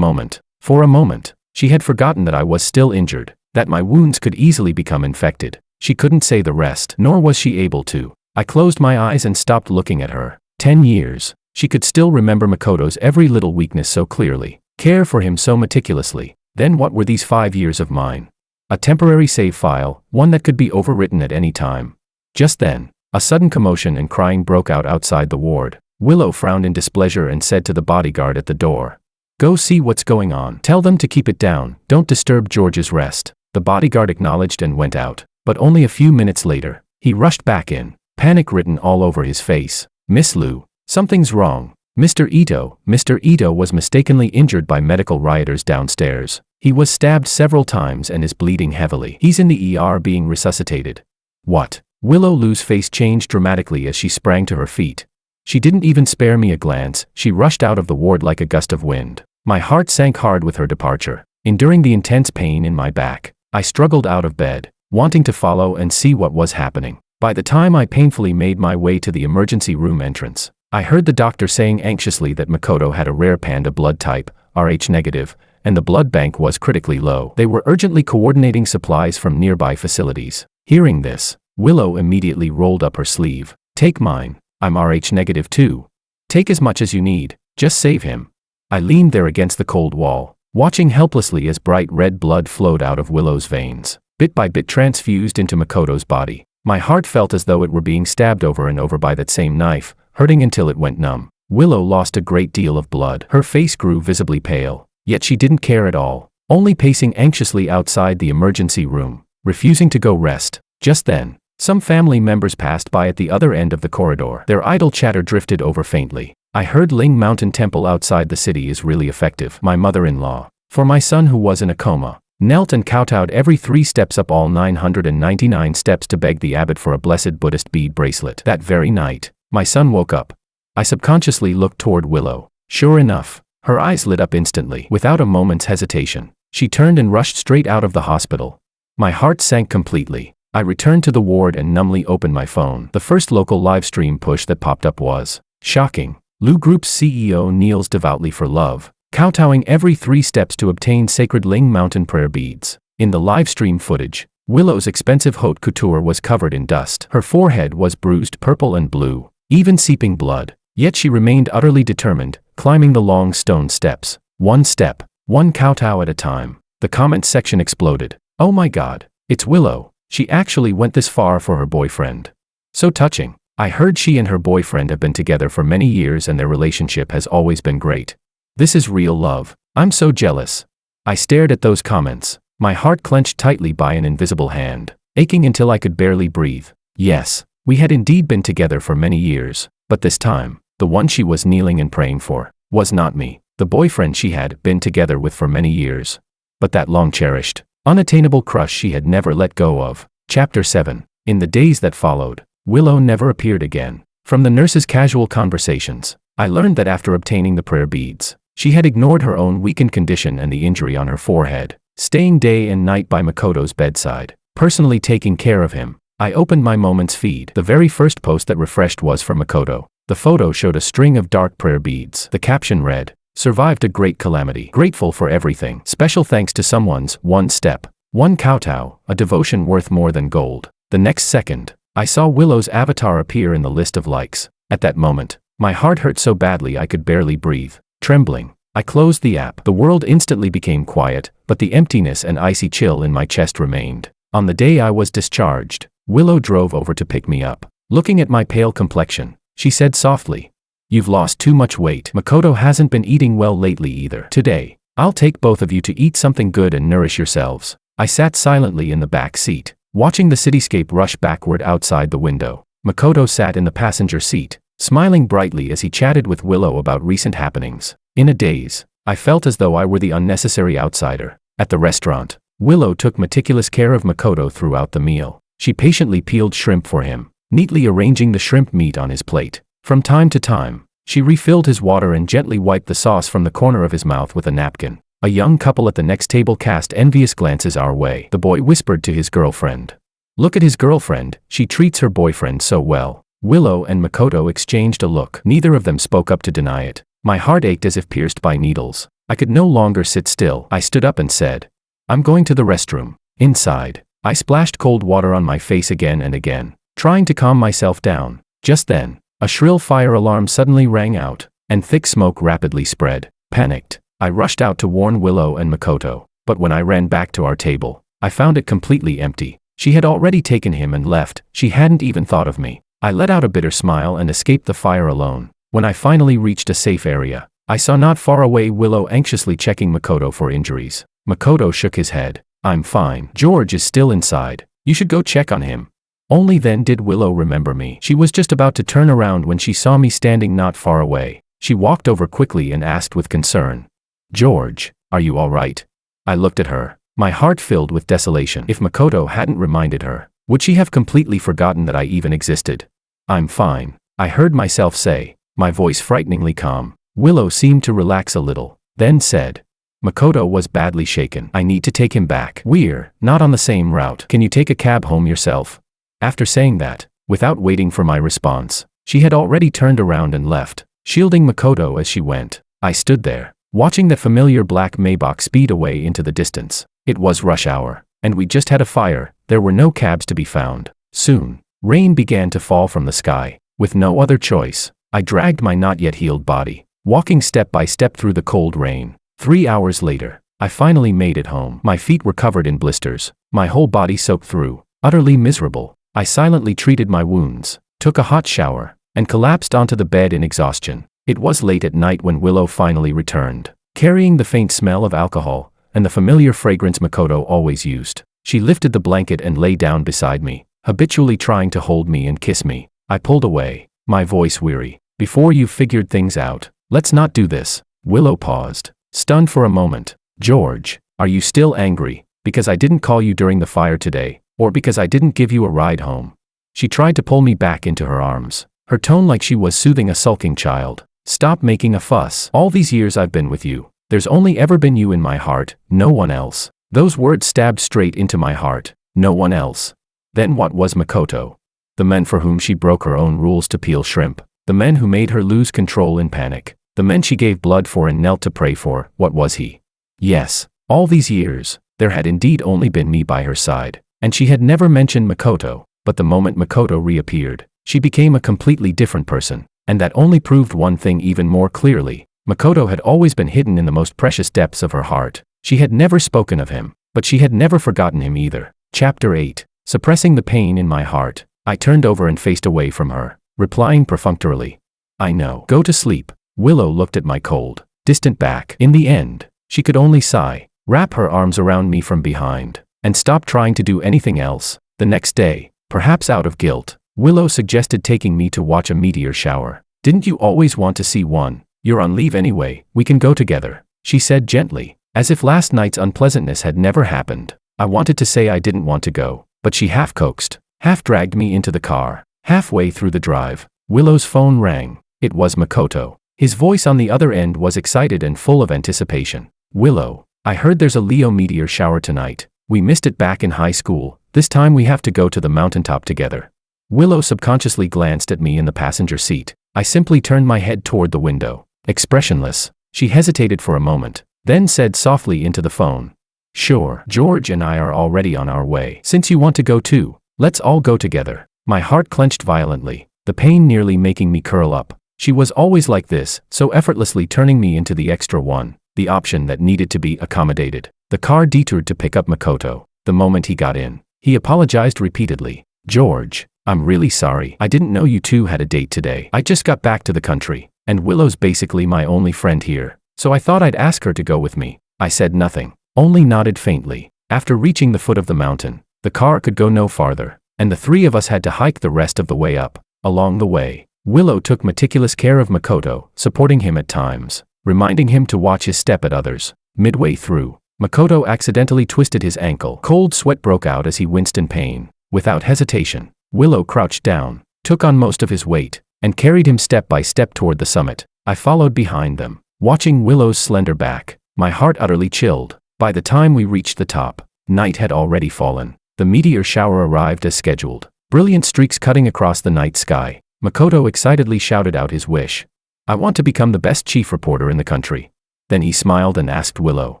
moment, she had forgotten that I was still injured, that my wounds could easily become infected. She couldn't say the rest, nor was she able to. I closed my eyes and stopped looking at her. 10 years. She could still remember Makoto's every little weakness so clearly, care for him so meticulously. Then what were these 5 years of mine? A temporary save file, one that could be overwritten at any time. Just then, a sudden commotion and crying broke out outside the ward. Willow frowned in displeasure and said to the bodyguard at the door, "Go see what's going on. Tell them to keep it down. Don't disturb George's rest." The bodyguard acknowledged and went out, but only a few minutes later, he rushed back in, panic written all over his face. "Miss Liu, something's wrong." Mr. Ito was mistakenly injured by medical rioters downstairs. He was stabbed several times and is bleeding heavily. He's in the ER being resuscitated. What? Willow Liu's face changed dramatically as she sprang to her feet. She didn't even spare me a glance. She rushed out of the ward like a gust of wind. My heart sank hard with her departure. Enduring the intense pain in my back, I struggled out of bed, wanting to follow and see what was happening. By the time I painfully made my way to the emergency room entrance, I heard the doctor saying anxiously that Makoto had a rare panda blood type, Rh negative, and the blood bank was critically low. They were urgently coordinating supplies from nearby facilities. Hearing this, Willow immediately rolled up her sleeve. "Take mine. I'm Rh negative too. Take as much as you need. Just save him." I leaned there against the cold wall, watching helplessly as bright red blood flowed out of Willow's veins, bit by bit transfused into Makoto's body. My heart felt as though it were being stabbed over and over by that same knife, hurting until it went numb. Willow lost a great deal of blood. Her face grew visibly pale, yet she didn't care at all, only pacing anxiously outside the emergency room, refusing to go rest. Just then, some family members passed by at the other end of the corridor. Their idle chatter drifted over faintly. "I heard Ling Mountain Temple outside the city is really effective." My mother-in-law, for my son who was in a coma, knelt and kowtowed every 3 steps up all 999 steps to beg the abbot for a blessed Buddhist bead bracelet. That very night, my son woke up. I subconsciously looked toward Willow. Sure enough, her eyes lit up instantly. Without a moment's hesitation, she turned and rushed straight out of the hospital. My heart sank completely. I returned to the ward and numbly opened my phone. The first local live stream push that popped up was shocking. Liu Group's CEO kneels devoutly for love, kowtowing every 3 steps to obtain sacred Ling Mountain prayer beads. In the live stream footage, Willow's expensive haute couture was covered in dust. Her forehead was bruised purple and blue, even seeping blood. Yet she remained utterly determined, climbing the long stone steps, 1 step, 1 kowtow at a time. The comment section exploded. "Oh my God, it's Willow. She actually went this far for her boyfriend. So touching. I heard she and her boyfriend have been together for many years and their relationship has always been great. This is real love. I'm so jealous. I stared at those comments, my heart clenched tightly by an invisible hand, aching until I could barely breathe. Yes, we had indeed been together for many years, but this time, the one she was kneeling and praying for was not me, the boyfriend she had been together with for many years. But that long-cherished, unattainable crush she had never let go of. Chapter 7. In the days that followed, Willow never appeared again. From the nurse's casual conversations, I learned that after obtaining the prayer beads, she had ignored her own weakened condition and the injury on her forehead, staying day and night by Makoto's bedside, personally taking care of him. I opened my Moments feed. The very first post that refreshed was from Makoto. The photo showed a string of dark prayer beads. The caption read, "Survived a great calamity. Grateful for everything. Special thanks to someone's one step. One kowtow, a devotion worth more than gold." The next second, I saw Willow's avatar appear in the list of likes. At that moment, my heart hurt so badly I could barely breathe. Trembling, I closed the app. The world instantly became quiet, but the emptiness and icy chill in my chest remained. On the day I was discharged, Willow drove over to pick me up. Looking at my pale complexion, she said softly, "You've lost too much weight. Makoto hasn't been eating well lately either. Today, I'll take both of you to eat something good and nourish yourselves." I sat silently in the back seat, watching the cityscape rush backward outside the window. Makoto sat in the passenger seat, smiling brightly as he chatted with Willow about recent happenings. In a daze, I felt as though I were the unnecessary outsider. At the restaurant, Willow took meticulous care of Makoto throughout the meal. She patiently peeled shrimp for him, neatly arranging the shrimp meat on his plate. From time to time, she refilled his water and gently wiped the sauce from the corner of his mouth with a napkin. A young couple at the next table cast envious glances our way. The boy whispered to his girlfriend, "Look at his girlfriend, she treats her boyfriend so well." Willow and Makoto exchanged a look. Neither of them spoke up to deny it. My heart ached as if pierced by needles. I could no longer sit still. I stood up and said, "I'm going to the restroom." Inside, I splashed cold water on my face again and again, trying to calm myself down. Just then, a shrill fire alarm suddenly rang out, and thick smoke rapidly spread. Panicked, I rushed out to warn Willow and Makoto, but when I ran back to our table, I found it completely empty. She had already taken him and left. She hadn't even thought of me. I let out a bitter smile and escaped the fire alone. When I finally reached a safe area, I saw not far away Willow anxiously checking Makoto for injuries. Makoto shook his head. "I'm fine. George is still inside. You should go check on him." Only then did Willow remember me. She was just about to turn around when she saw me standing not far away. She walked over quickly and asked with concern, "George, are you all right?" I looked at her, my heart filled with desolation. If Makoto hadn't reminded her, would she have completely forgotten that I even existed? "I'm fine," I heard myself say, my voice frighteningly calm. Willow seemed to relax a little, then said, "Makoto was badly shaken. I need to take him back. We're not on the same route. Can you take a cab home yourself?" After saying that, without waiting for my response, she had already turned around and left, shielding Makoto as she went. I stood there, watching that familiar black Maybach speed away into the distance. It was rush hour, and we just had a fire. There were no cabs to be found. Soon, rain began to fall from the sky. With no other choice, I dragged my not yet healed body, walking step by step through the cold rain. 3 hours later, I finally made it home. My feet were covered in blisters, my whole body soaked through, utterly miserable. I silently treated my wounds, took a hot shower, and collapsed onto the bed in exhaustion. It was late at night when Willow finally returned, carrying the faint smell of alcohol and the familiar fragrance Makoto always used. She lifted the blanket and lay down beside me, habitually trying to hold me and kiss me. I pulled away, my voice weary. "Before you've figured things out, let's not do this." Willow paused, stunned for a moment. "George, are you still angry because I didn't call you during the fire today, or because I didn't give you a ride home?" She tried to pull me back into her arms, her tone like she was soothing a sulking child. "Stop making a fuss. All these years I've been with you. There's only ever been you in my heart, no one else." Those words stabbed straight into my heart. No one else. Then what was Makoto? The men for whom she broke her own rules to peel shrimp. The men who made her lose control in panic. The men she gave blood for and knelt to pray for. What was he? Yes, all these years, there had indeed only been me by her side, and she had never mentioned Makoto. But the moment Makoto reappeared, she became a completely different person, and that only proved one thing even more clearly. Makoto had always been hidden in the most precious depths of her heart. She had never spoken of him, but she had never forgotten him either. Chapter 8. Suppressing the pain in my heart, I turned over and faced away from her, replying perfunctorily, "I know. Go to sleep." Willow looked at my cold, distant back. In the end, she could only sigh, wrap her arms around me from behind, and stop trying to do anything else. The next day, perhaps out of guilt, Willow suggested taking me to watch a meteor shower. "Didn't you always want to see one? You're on leave anyway, we can go together," she said gently, as if last night's unpleasantness had never happened. I wanted to say I didn't want to go, but she half coaxed, half dragged me into the car. Halfway through the drive, Willow's phone rang. It was Makoto. His voice on the other end was excited and full of anticipation. "Willow, I heard there's a Leo meteor shower tonight. We missed it back in high school. This time we have to go to the mountaintop together." Willow subconsciously glanced at me in the passenger seat. I simply turned my head toward the window. Expressionless, she hesitated for a moment, then said softly into the phone, "Sure, George and I are already on our way. Since you want to go too, let's all go together." My heart clenched violently, the pain nearly making me curl up. She was always like this, so effortlessly turning me into the extra one, the option that needed to be accommodated. The car detoured to pick up Makoto. The moment he got in, he apologized repeatedly. "George, I'm really sorry. I didn't know you two had a date today. I just got back to the country, and Willow's basically my only friend here, so I thought I'd ask her to go with me." I said nothing, only nodded faintly. After reaching the foot of the mountain, the car could go no farther, and the three of us had to hike the rest of the way up. Along the way, Willow took meticulous care of Makoto, supporting him at times, reminding him to watch his step at others. Midway through, Makoto accidentally twisted his ankle. Cold sweat broke out as he winced in pain. Without hesitation, Willow crouched down, took on most of his weight, and carried him step by step toward the summit. I followed behind them, watching Willow's slender back, my heart utterly chilled. By the time we reached the top, night had already fallen. The meteor shower arrived as scheduled, brilliant streaks cutting across the night sky. Makoto excitedly shouted out his wish. "I want to become the best chief reporter in the country." Then he smiled and asked Willow,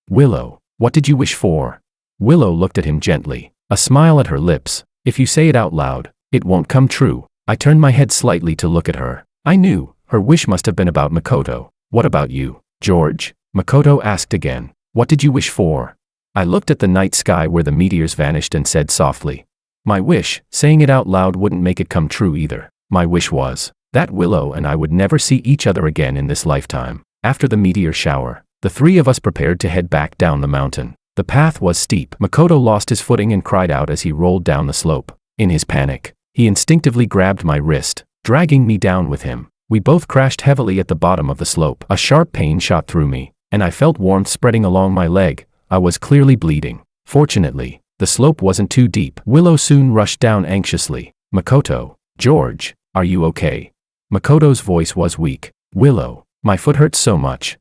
"Willow, what did you wish for?" Willow looked at him gently, a smile at her lips. "If you say it out loud, it won't come true." I turned my head slightly to look at her. I knew her wish must have been about Makoto. "What about you, George?" Makoto asked again. "What did you wish for?" I looked at the night sky where the meteors vanished and said softly, "My wish, saying it out loud wouldn't make it come true either. My wish was that Willow and I would never see each other again in this lifetime." After the meteor shower, the three of us prepared to head back down the mountain. The path was steep. Makoto lost his footing and cried out as he rolled down the slope. In his panic, he instinctively grabbed my wrist, dragging me down with him. We both crashed heavily at the bottom of the slope. A sharp pain shot through me, and I felt warmth spreading along my leg. I was clearly bleeding. Fortunately, the slope wasn't too deep. Willow soon rushed down anxiously. "Makoto, George, are you okay?" Makoto's voice was weak. "Willow, my foot hurts so much.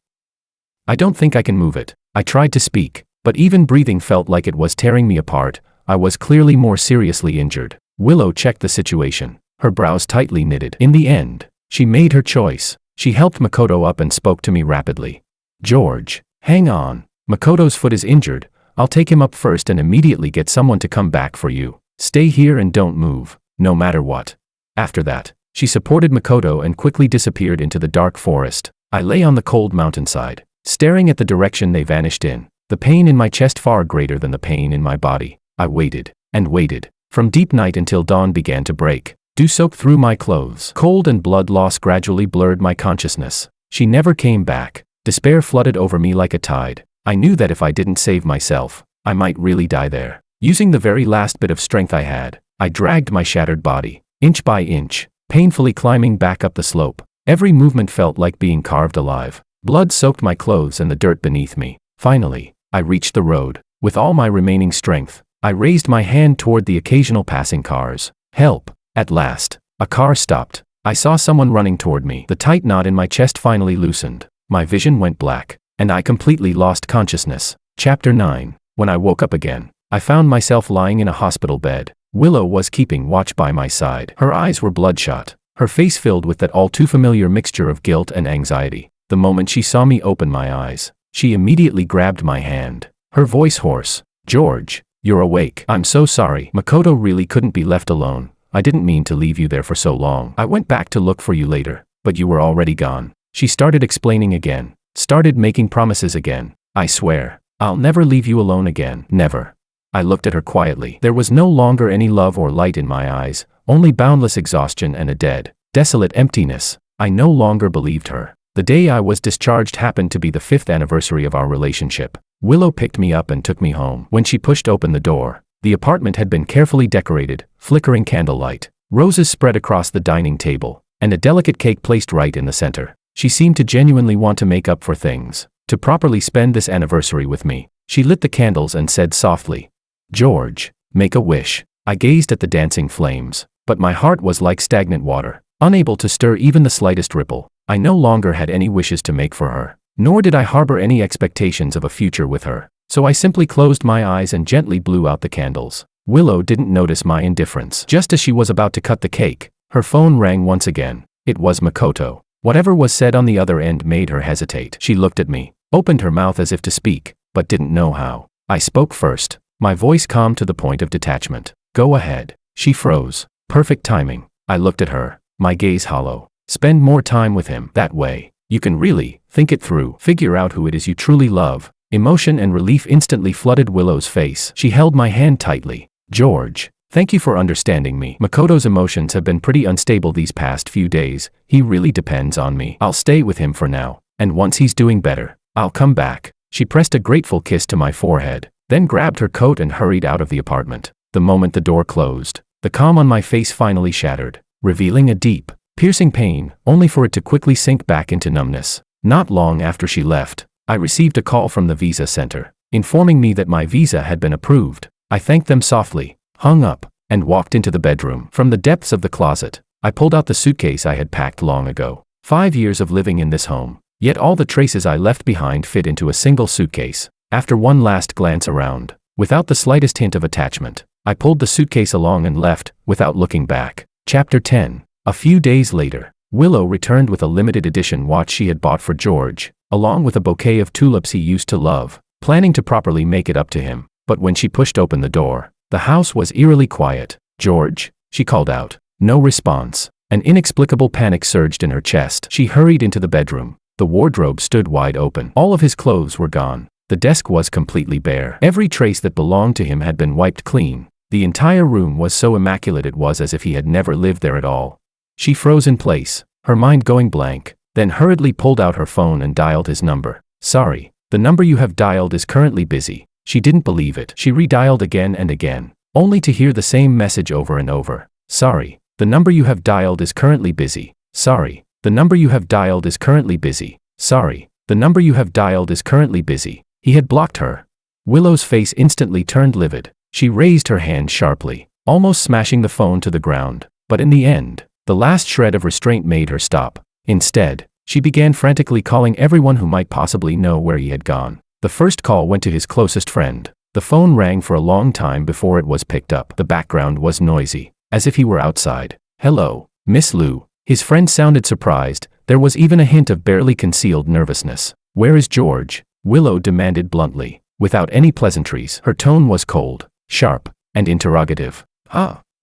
I don't think I can move it." I tried to speak, but even breathing felt like it was tearing me apart. I was clearly more seriously injured. Willow checked the situation, her brows tightly knitted. In the end, she made her choice. She helped Makoto up and spoke to me rapidly. "George, hang on. Makoto's foot is injured. I'll take him up first and immediately get someone to come back for you. Stay here and don't move, no matter what." After that, she supported Makoto and quickly disappeared into the dark forest. I lay on the cold mountainside, staring at the direction they vanished in, the pain in my chest far greater than the pain in my body. I waited, and waited, from deep night until dawn began to break. Dew soaked through my clothes. Cold and blood loss gradually blurred my consciousness. She never came back. Despair flooded over me like a tide. I knew that if I didn't save myself, I might really die there. Using the very last bit of strength I had, I dragged my shattered body, inch by inch, painfully climbing back up the slope. Every movement felt like being carved alive. Blood soaked my clothes and the dirt beneath me. Finally, I reached the road. With all my remaining strength, I raised my hand toward the occasional passing cars. "Help!" At last, a car stopped. I saw someone running toward me. The tight knot in my chest finally loosened. My vision went black, and I completely lost consciousness. Chapter 9. When I woke up again, I found myself lying in a hospital bed. Willow was keeping watch by my side. Her eyes were bloodshot, her face filled with that all too familiar mixture of guilt and anxiety. The moment she saw me open my eyes, she immediately grabbed my hand, her voice hoarse. "George, you're awake. I'm so sorry. Makoto really couldn't be left alone. I didn't mean to leave you there for so long. I went back to look for you later, but you were already gone." She started explaining again, started making promises again. "I swear, I'll never leave you alone again. Never." I looked at her quietly. There was no longer any love or light in my eyes, only boundless exhaustion and a dead, desolate emptiness. I no longer believed her. The day I was discharged happened to be the 5th anniversary of our relationship. Willow picked me up and took me home. When she pushed open the door, the apartment had been carefully decorated, flickering candlelight, roses spread across the dining table, and a delicate cake placed right in the center. She seemed to genuinely want to make up for things, to properly spend this anniversary with me. She lit the candles and said softly, "George, make a wish." I gazed at the dancing flames, but my heart was like stagnant water, unable to stir even the slightest ripple. I no longer had any wishes to make for her, nor did I harbor any expectations of a future with her, so I simply closed my eyes and gently blew out the candles. Willow didn't notice my indifference. Just as she was about to cut the cake, her phone rang once again. It was Makoto. Whatever was said on the other end made her hesitate. She looked at me, opened her mouth as if to speak, but didn't know how. I spoke first, my voice calm to the point of detachment. "Go ahead." She froze. Perfect timing. I looked at her, my gaze hollow. "Spend more time with him. That way, you can really think it through. Figure out who it is you truly love." Emotion and relief instantly flooded Willow's face. She held my hand tightly. "George, thank you for understanding me. Makoto's emotions have been pretty unstable these past few days. He really depends on me. I'll stay with him for now, and once he's doing better, I'll come back." She pressed a grateful kiss to my forehead, then grabbed her coat and hurried out of the apartment. The moment the door closed, the calm on my face finally shattered, revealing a deep, piercing pain, only for it to quickly sink back into numbness. Not long after she left, I received a call from the visa center, informing me that my visa had been approved. I thanked them softly, hung up, and walked into the bedroom. From the depths of the closet, I pulled out the suitcase I had packed long ago. 5 years of living in this home, yet all the traces I left behind fit into a single suitcase. After one last glance around, without the slightest hint of attachment, I pulled the suitcase along and left, without looking back. Chapter 10. A few days later, Willow returned with a limited edition watch she had bought for George, along with a bouquet of tulips he used to love, planning to properly make it up to him. But when she pushed open the door, the house was eerily quiet. "George?" she called out. No response. An inexplicable panic surged in her chest. She hurried into the bedroom. The wardrobe stood wide open. All of his clothes were gone. The desk was completely bare. Every trace that belonged to him had been wiped clean. The entire room was so immaculate it was as if he had never lived there at all. She froze in place, her mind going blank, then hurriedly pulled out her phone and dialed his number. "Sorry, the number you have dialed is currently busy." She didn't believe it. She redialed again and again, only to hear the same message over and over. "Sorry, the number you have dialed is currently busy. Sorry, the number you have dialed is currently busy. Sorry, the number you have dialed is currently busy." He had blocked her. Willow's face instantly turned livid. She raised her hand sharply, almost smashing the phone to the ground. But in the end, the last shred of restraint made her stop. Instead, she began frantically calling everyone who might possibly know where he had gone. The first call went to his closest friend. The phone rang for a long time before it was picked up. The background was noisy, as if he were outside. "Hello, Miss Liu." His friend sounded surprised. There was even a hint of barely concealed nervousness. "Where is George?" Willow demanded bluntly, without any pleasantries. Her tone was cold, sharp, and interrogative.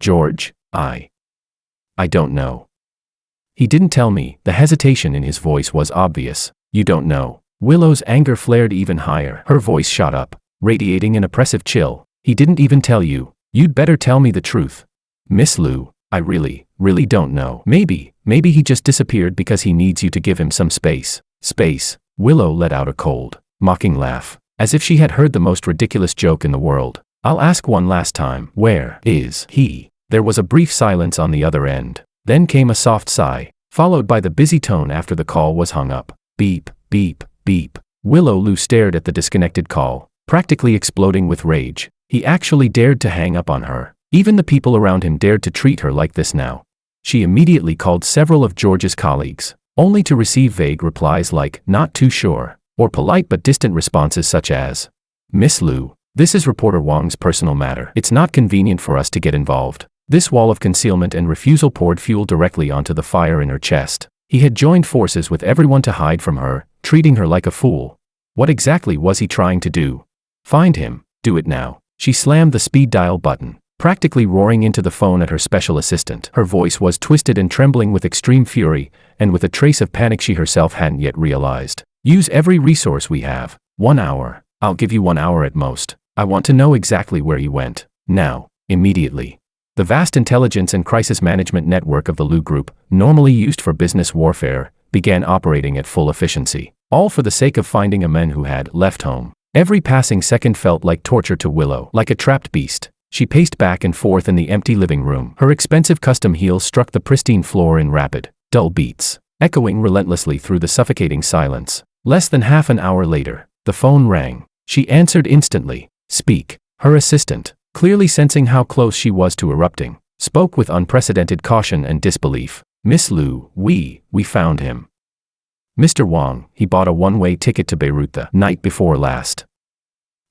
George, I don't know. He didn't tell me." The hesitation in his voice was obvious. "You don't know." Willow's anger flared even higher. Her voice shot up, radiating an oppressive chill. "He didn't even tell you. You'd better tell me the truth." "Miss Liu, I really don't know. Maybe he just disappeared because he needs you to give him some space." "Space?" Willow let out a cold, mocking laugh, as if she had heard the most ridiculous joke in the world. "I'll ask one last time. Where is he?" There was a brief silence on the other end. Then came a soft sigh, followed by the busy tone after the call was hung up. Beep, beep, beep. Willow Liu stared at the disconnected call, practically exploding with rage. He actually dared to hang up on her. Even the people around him dared to treat her like this now. She immediately called several of George's colleagues, only to receive vague replies like, "Not too sure," or polite but distant responses such as, "Miss Liu, this is reporter Wang's personal matter. It's not convenient for us to get involved." This wall of concealment and refusal poured fuel directly onto the fire in her chest. He had joined forces with everyone to hide from her, treating her like a fool. What exactly was he trying to do? Find him. Do it now. She slammed the speed dial button, practically roaring into the phone at her special assistant. Her voice was twisted and trembling with extreme fury, and with a trace of panic she herself hadn't yet realized. "Use every resource we have. 1 hour. I'll give you 1 hour at most. I want to know exactly where you went. Now. Immediately. The vast intelligence and crisis management network of the Lu Group, normally used for business warfare, began operating at full efficiency, all for the sake of finding a man who had left home. Every passing second felt like torture to Willow. Like a trapped beast, she paced back and forth in the empty living room. Her expensive custom heels struck the pristine floor in rapid, dull beats, echoing relentlessly through the suffocating silence. Less than half an hour later, the phone rang. She answered instantly. Speak. Her assistant, clearly sensing how close she was to erupting, spoke with unprecedented caution and disbelief. Miss Lu, we found him. Mr. Wang, he bought a one-way ticket to Beirut the night before last.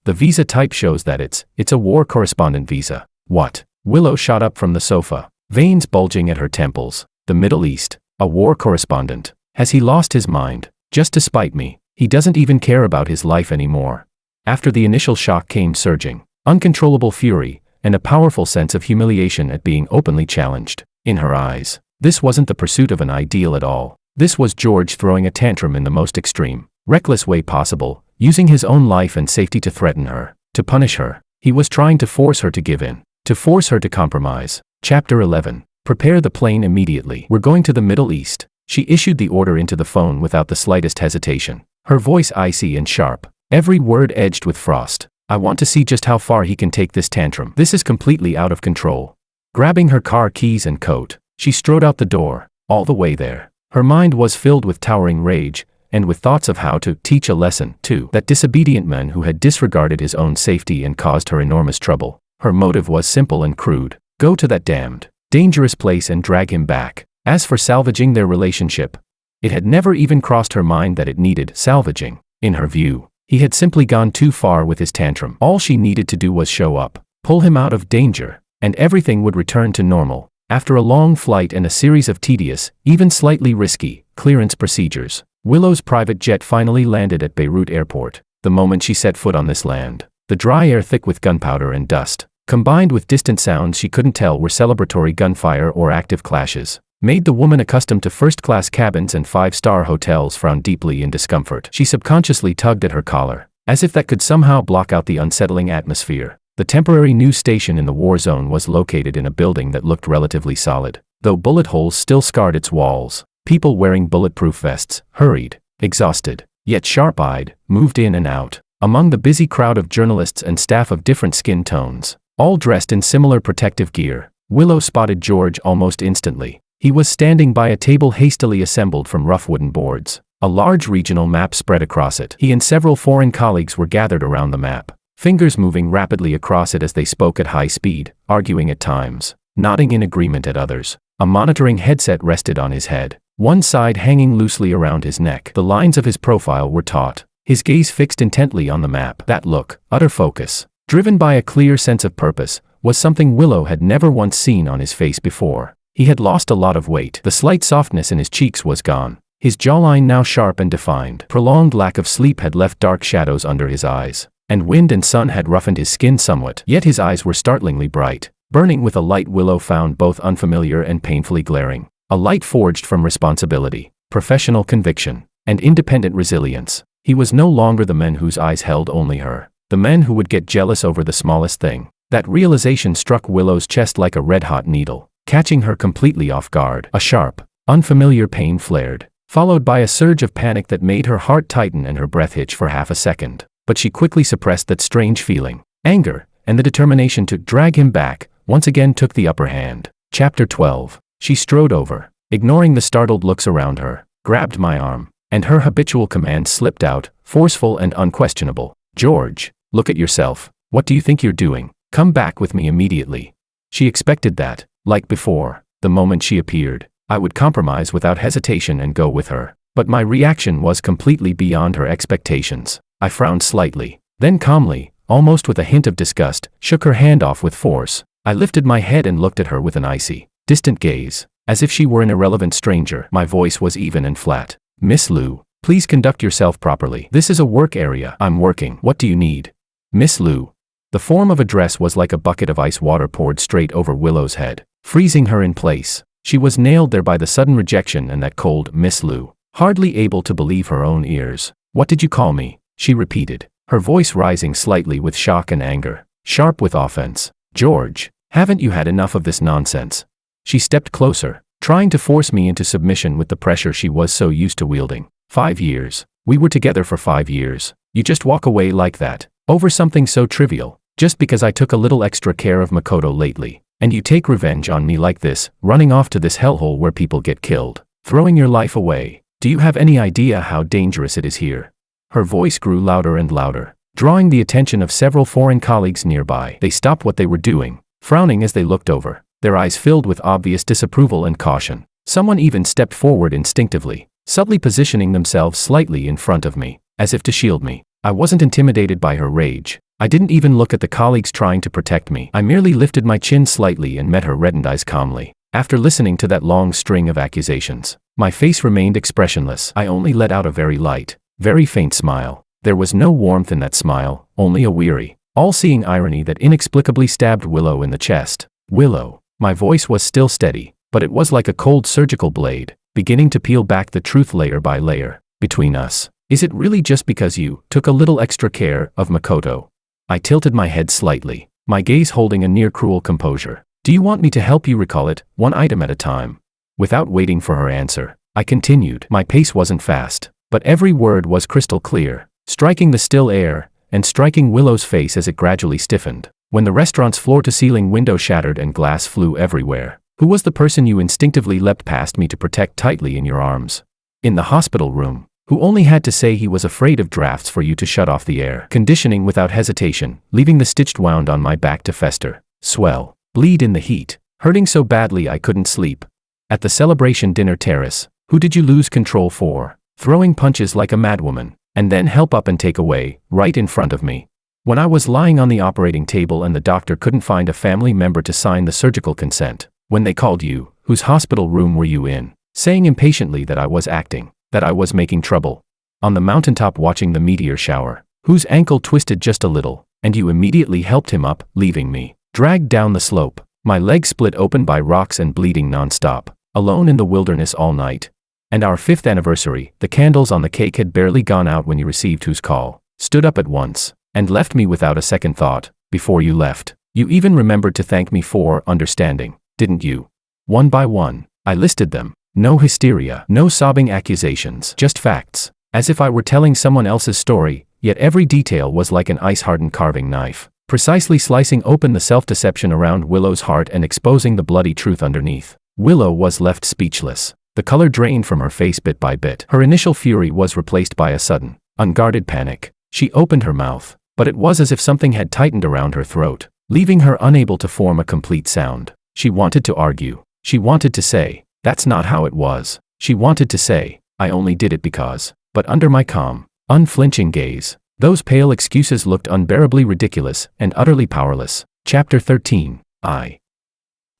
The visa type shows that it's a war correspondent visa. What? Willow shot up from the sofa, veins bulging at her temples. The Middle East, a war correspondent. Has he lost his mind? Just to spite me. He doesn't even care about his life anymore. After the initial shock came surging, uncontrollable fury, and a powerful sense of humiliation at being openly challenged. In her eyes, this wasn't the pursuit of an ideal at all. This was George throwing a tantrum in the most extreme, reckless way possible, using his own life and safety to threaten her, to punish her. He was trying to force her to give in, to force her to compromise. Chapter 11. Prepare the plane immediately. We're going to the Middle East. She issued the order into the phone without the slightest hesitation, her voice icy and sharp, every word edged with frost. I want to see just how far he can take this tantrum. This is completely out of control. Grabbing her car keys and coat, she strode out the door. All the way there, her mind was filled with towering rage, and with thoughts of how to teach a lesson to that disobedient man who had disregarded his own safety and caused her enormous trouble. Her motive was simple and crude. Go to that damned, dangerous place and drag him back. As for salvaging their relationship, it had never even crossed her mind that it needed salvaging. In her view, he had simply gone too far with his tantrum. All she needed to do was show up, pull him out of danger, and everything would return to normal. After a long flight and a series of tedious, even slightly risky, clearance procedures, Willow's private jet finally landed at Beirut Airport. The moment she set foot on this land, the dry air thick with gunpowder and dust, combined with distant sounds she couldn't tell were celebratory gunfire or active clashes, made the woman accustomed to first-class cabins and five-star hotels frown deeply in discomfort. She subconsciously tugged at her collar, as if that could somehow block out the unsettling atmosphere. The temporary news station in the war zone was located in a building that looked relatively solid, though bullet holes still scarred its walls. People wearing bulletproof vests, hurried, exhausted, yet sharp-eyed, moved in and out, among the busy crowd of journalists and staff of different skin tones, all dressed in similar protective gear. Willow spotted George almost instantly. He was standing by a table hastily assembled from rough wooden boards. A large regional map spread across it. He and several foreign colleagues were gathered around the map, fingers moving rapidly across it as they spoke at high speed, arguing at times, nodding in agreement at others. A monitoring headset rested on his head, one side hanging loosely around his neck. The lines of his profile were taut, his gaze fixed intently on the map. That look, utter focus, driven by a clear sense of purpose, was something Willow had never once seen on his face before. He had lost a lot of weight. The slight softness in his cheeks was gone, his jawline now sharp and defined. Prolonged lack of sleep had left dark shadows under his eyes, and wind and sun had roughened his skin somewhat. Yet his eyes were startlingly bright, burning with a light Willow found both unfamiliar and painfully glaring. A light forged from responsibility, professional conviction, and independent resilience. He was no longer the man whose eyes held only her, the man who would get jealous over the smallest thing. That realization struck Willow's chest like a red-hot needle, catching her completely off guard. A sharp, unfamiliar pain flared, followed by a surge of panic that made her heart tighten and her breath hitch for half a second. But she quickly suppressed that strange feeling. Anger, and the determination to drag him back, once again took the upper hand. Chapter 12. She strode over, ignoring the startled looks around her, grabbed my arm, and her habitual command slipped out, forceful and unquestionable. George, look at yourself. What do you think you're doing? Come back with me immediately. She expected that, like before, the moment she appeared, I would compromise without hesitation and go with her. But my reaction was completely beyond her expectations. I frowned slightly, then calmly, almost with a hint of disgust, shook her hand off with force. I lifted my head and looked at her with an icy, distant gaze, as if she were an irrelevant stranger. My voice was even and flat. Miss Lu, please conduct yourself properly. This is a work area. I'm working. What do you need? Miss Lu. The form of address was like a bucket of ice water poured straight over Willow's head, freezing her in place. She was nailed there by the sudden rejection and that cold Miss Lu, hardly able to believe her own ears. What did you call me? She repeated, her voice rising slightly with shock and anger, sharp with offense. "George, haven't you had enough of this nonsense?" She stepped closer, trying to force me into submission with the pressure she was so used to wielding. 5 years. We were together for 5 years. You just walk away like that, over something so trivial, just because I took a little extra care of Makoto lately. And you take revenge on me like this, running off to this hellhole where people get killed, throwing your life away. Do you have any idea how dangerous it is here? Her voice grew louder and louder, drawing the attention of several foreign colleagues nearby. They stopped what they were doing, frowning as they looked over, their eyes filled with obvious disapproval and caution. Someone even stepped forward instinctively, subtly positioning themselves slightly in front of me, as if to shield me. I wasn't intimidated by her rage. I didn't even look at the colleagues trying to protect me. I merely lifted my chin slightly and met her reddened eyes calmly. After listening to that long string of accusations, my face remained expressionless. I only let out a very light, very faint smile. There was no warmth in that smile, only a weary, all-seeing irony that inexplicably stabbed Willow in the chest. "Willow." My voice was still steady, but it was like a cold surgical blade, beginning to peel back the truth layer by layer. "Between us, is it really just because you took a little extra care of Makoto?" I tilted my head slightly, my gaze holding a near-cruel composure. "Do you want me to help you recall it, one item at a time?" Without waiting for her answer, I continued. My pace wasn't fast, but every word was crystal clear, striking the still air, and striking Willow's face as it gradually stiffened. "When the restaurant's floor-to-ceiling window shattered and glass flew everywhere, who was the person you instinctively leapt past me to protect tightly in your arms? In the hospital room, who only had to say he was afraid of drafts for you to shut off the air conditioning without hesitation, leaving the stitched wound on my back to fester, swell, bleed in the heat, hurting so badly I couldn't sleep? At the celebration dinner terrace, who did you lose control for, throwing punches like a madwoman, and then help up and take away, right in front of me? When I was lying on the operating table and the doctor couldn't find a family member to sign the surgical consent, when they called you, whose hospital room were you in, saying impatiently that I was acting, that I was making trouble? On the mountaintop watching the meteor shower, whose ankle twisted just a little, and you immediately helped him up, leaving me dragged down the slope, my legs split open by rocks and bleeding non-stop, alone in the wilderness all night. And our 5th anniversary, the candles on the cake had barely gone out when you received whose call, stood up at once, and left me without a second thought. Before you left, you even remembered to thank me for understanding, didn't you? One by one, I listed them. No hysteria, no sobbing accusations, just facts, as if I were telling someone else's story, yet every detail was like an ice-hardened carving knife, precisely slicing open the self-deception around Willow's heart and exposing the bloody truth underneath. Willow was left speechless. The color drained from her face bit by bit. Her initial fury was replaced by a sudden, unguarded panic. She opened her mouth, but it was as if something had tightened around her throat, leaving her unable to form a complete sound. She wanted to argue. She wanted to say, "That's not how it was." She wanted to say, "I only did it because." But under my calm, unflinching gaze, those pale excuses looked unbearably ridiculous and utterly powerless. Chapter 13. I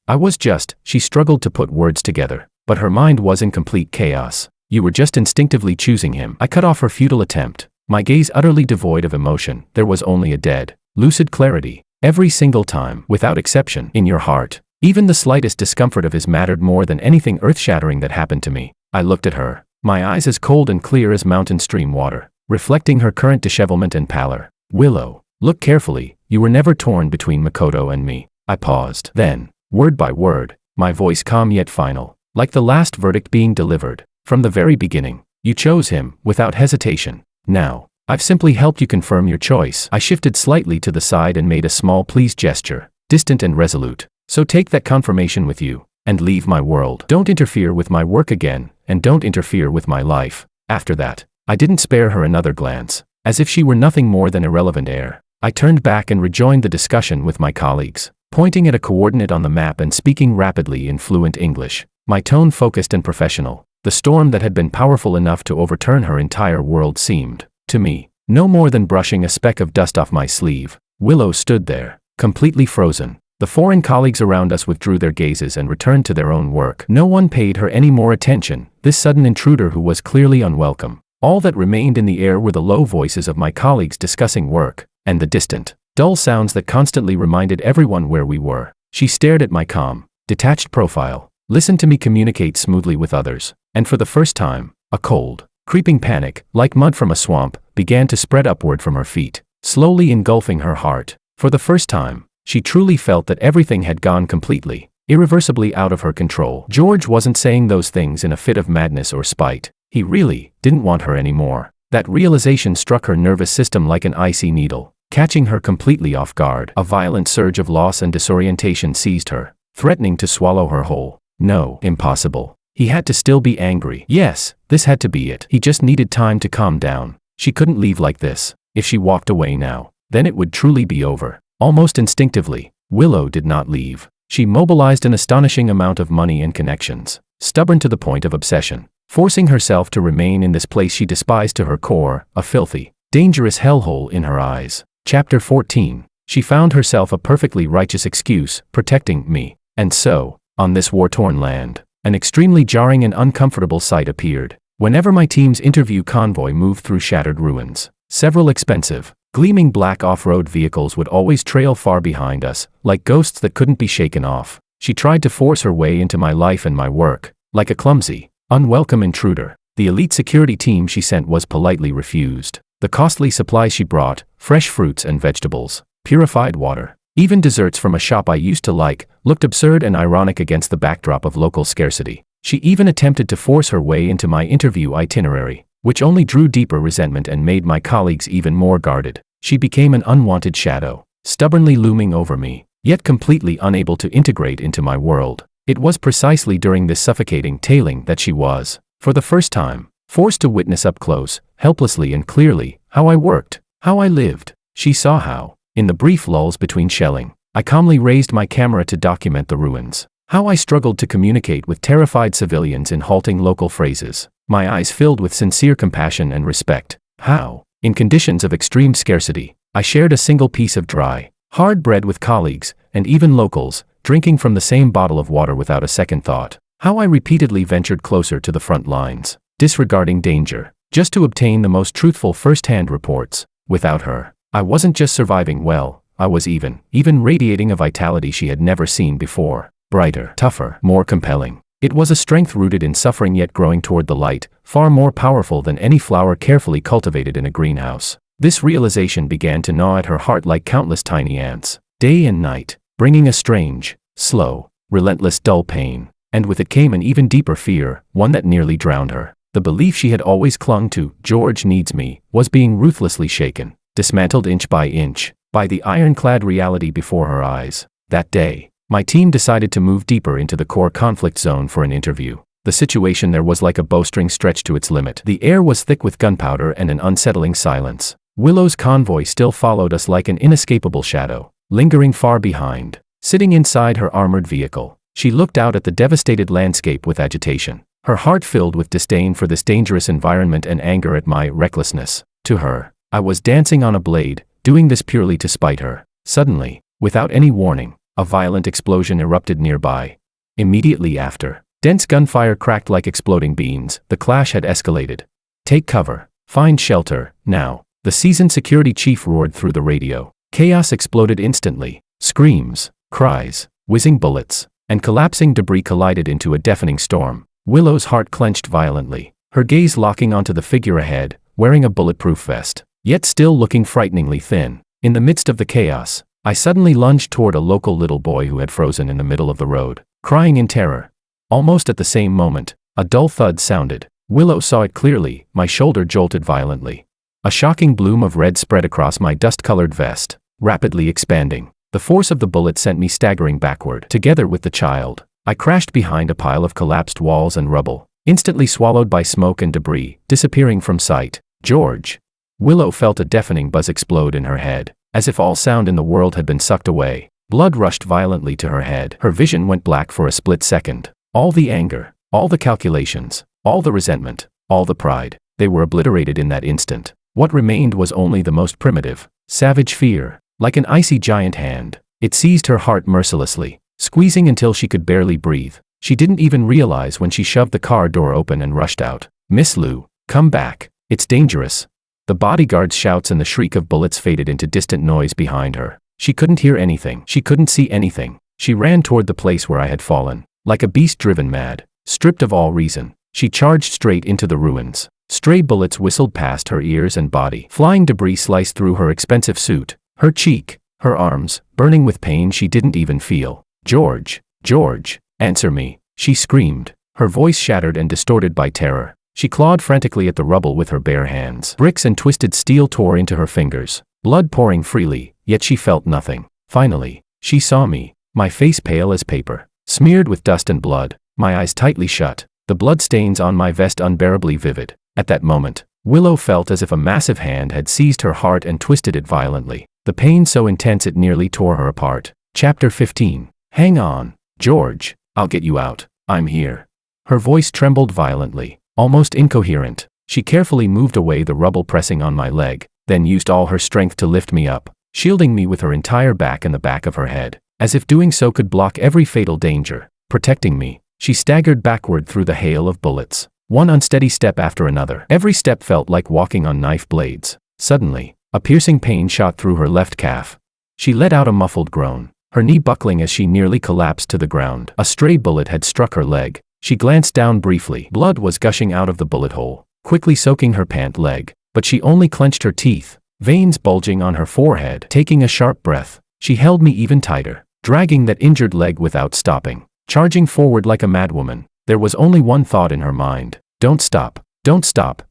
was just, she struggled to put words together, but her mind was in complete chaos. "You were just instinctively choosing him." I cut off her futile attempt, my gaze utterly devoid of emotion. There was only a dead, lucid clarity, every single time, without exception, in your heart. Even the slightest discomfort of his mattered more than anything earth-shattering that happened to me. I looked at her, my eyes as cold and clear as mountain stream water, reflecting her current dishevelment and pallor. "Willow, look carefully, you were never torn between Makoto and me." I paused. Then, word by word, my voice calm yet final, like the last verdict being delivered. "From the very beginning, you chose him, without hesitation. Now, I've simply helped you confirm your choice." I shifted slightly to the side and made a small please gesture, distant and resolute. "So take that confirmation with you, and leave my world. Don't interfere with my work again, and don't interfere with my life." After that, I didn't spare her another glance, as if she were nothing more than irrelevant air. I turned back and rejoined the discussion with my colleagues, pointing at a coordinate on the map and speaking rapidly in fluent English, my tone focused and professional. The storm that had been powerful enough to overturn her entire world seemed, to me, no more than brushing a speck of dust off my sleeve. Willow stood there, completely frozen. The foreign colleagues around us withdrew their gazes and returned to their own work. No one paid her any more attention, this sudden intruder who was clearly unwelcome. All that remained in the air were the low voices of my colleagues discussing work, and the distant, dull sounds that constantly reminded everyone where we were. She stared at my calm, detached profile, listened to me communicate smoothly with others, and for the first time, a cold, Creeping panic, like mud from a swamp, began to spread upward from her feet, slowly engulfing her heart. For the first time, she truly felt that everything had gone completely, irreversibly out of her control. George wasn't saying those things in a fit of madness or spite. He really didn't want her anymore. That realization struck her nervous system like an icy needle, catching her completely off guard. A violent surge of loss and disorientation seized her, threatening to swallow her whole. No, impossible. He had to still be angry. Yes, this had to be it. He just needed time to calm down. She couldn't leave like this. If she walked away now, then it would truly be over. Almost instinctively, Willow did not leave. She mobilized an astonishing amount of money and connections, stubborn to the point of obsession, forcing herself to remain in this place she despised to her core, a filthy, dangerous hellhole in her eyes. Chapter 14. She found herself a perfectly righteous excuse, protecting me. And so, on this war-torn land, an extremely jarring and uncomfortable sight appeared. Whenever my team's interview convoy moved through shattered ruins, several expensive, gleaming black off-road vehicles would always trail far behind us, like ghosts that couldn't be shaken off. She tried to force her way into my life and my work, like a clumsy, unwelcome intruder. The elite security team she sent was politely refused. The costly supplies she brought, fresh fruits and vegetables, purified water, even desserts from a shop I used to like, looked absurd and ironic against the backdrop of local scarcity. She even attempted to force her way into my interview itinerary, which only drew deeper resentment and made my colleagues even more guarded. She became an unwanted shadow, stubbornly looming over me, yet completely unable to integrate into my world. It was precisely during this suffocating tailing that she was, for the first time, forced to witness up close, helplessly and clearly, how I worked, how I lived. She saw how, in the brief lulls between shelling, I calmly raised my camera to document the ruins. How I struggled to communicate with terrified civilians in halting local phrases, my eyes filled with sincere compassion and respect. How, in conditions of extreme scarcity, I shared a single piece of dry, hard bread with colleagues, and even locals, drinking from the same bottle of water without a second thought. How I repeatedly ventured closer to the front lines, disregarding danger, just to obtain the most truthful first-hand reports. Without her, I wasn't just surviving well, I was even radiating a vitality she had never seen before. Brighter, tougher, more compelling. It was a strength rooted in suffering yet growing toward the light, far more powerful than any flower carefully cultivated in a greenhouse. This realization began to gnaw at her heart like countless tiny ants, day and night, bringing a strange, slow, relentless dull pain. And with it came an even deeper fear, one that nearly drowned her. The belief she had always clung to, George needs me, was being ruthlessly shaken, dismantled inch by inch, by the ironclad reality before her eyes. That day, my team decided to move deeper into the core conflict zone for an interview. The situation there was like a bowstring stretched to its limit. The air was thick with gunpowder and an unsettling silence. Willow's convoy still followed us like an inescapable shadow, lingering far behind. Sitting inside her armored vehicle, she looked out at the devastated landscape with agitation, her heart filled with disdain for this dangerous environment and anger at my recklessness. To her, I was dancing on a blade, doing this purely to spite her. Suddenly, without any warning, a violent explosion erupted nearby. Immediately after, dense gunfire cracked like exploding beans. The clash had escalated. "Take cover. Find shelter, now," the seasoned security chief roared through the radio. Chaos exploded instantly. Screams, cries, whizzing bullets, and collapsing debris collided into a deafening storm. Willow's heart clenched violently, her gaze locking onto the figure ahead, wearing a bulletproof vest, yet still looking frighteningly thin. In the midst of the chaos, I suddenly lunged toward a local little boy who had frozen in the middle of the road, crying in terror. Almost at the same moment, a dull thud sounded. Willow saw it clearly. My shoulder jolted violently. A shocking bloom of red spread across my dust-colored vest, rapidly expanding. The force of the bullet sent me staggering backward. Together with the child, I crashed behind a pile of collapsed walls and rubble, instantly swallowed by smoke and debris, disappearing from sight. "George!" Willow felt a deafening buzz explode in her head, as if all sound in the world had been sucked away. Blood rushed violently to her head. Her vision went black for a split second. All the anger, all the calculations, all the resentment, all the pride, they were obliterated in that instant. What remained was only the most primitive, savage fear. Like an icy giant hand, it seized her heart mercilessly, squeezing until she could barely breathe. She didn't even realize when she shoved the car door open and rushed out. "Miss Lou, come back. It's dangerous." The bodyguard's shouts and the shriek of bullets faded into distant noise behind her. She couldn't hear anything. She couldn't see anything. She ran toward the place where I had fallen. Like a beast driven mad, stripped of all reason, she charged straight into the ruins. Stray bullets whistled past her ears and body. Flying debris sliced through her expensive suit, her cheek, her arms, burning with pain she didn't even feel. George, George, answer me, she screamed, her voice shattered and distorted by terror. She clawed frantically at the rubble with her bare hands. Bricks and twisted steel tore into her fingers, blood pouring freely, yet she felt nothing. Finally, she saw me, my face pale as paper, smeared with dust and blood, my eyes tightly shut, the blood stains on my vest unbearably vivid. At that moment, Willow felt as if a massive hand had seized her heart and twisted it violently, the pain so intense it nearly tore her apart. Chapter 15. Hang on, George, I'll get you out, I'm here. Her voice trembled violently, almost incoherent. She carefully moved away the rubble pressing on my leg, then used all her strength to lift me up, shielding me with her entire back and the back of her head, as if doing so could block every fatal danger. Protecting me, she staggered backward through the hail of bullets, one unsteady step after another. Every step felt like walking on knife blades. Suddenly, a piercing pain shot through her left calf. She let out a muffled groan, her knee buckling as she nearly collapsed to the ground. A stray bullet had struck her leg. She glanced down briefly. Blood was gushing out of the bullet hole, quickly soaking her pant leg, but she only clenched her teeth, veins bulging on her forehead. Taking a sharp breath, she held me even tighter, dragging that injured leg without stopping, charging forward like a madwoman. There was only one thought in her mind. Don't stop,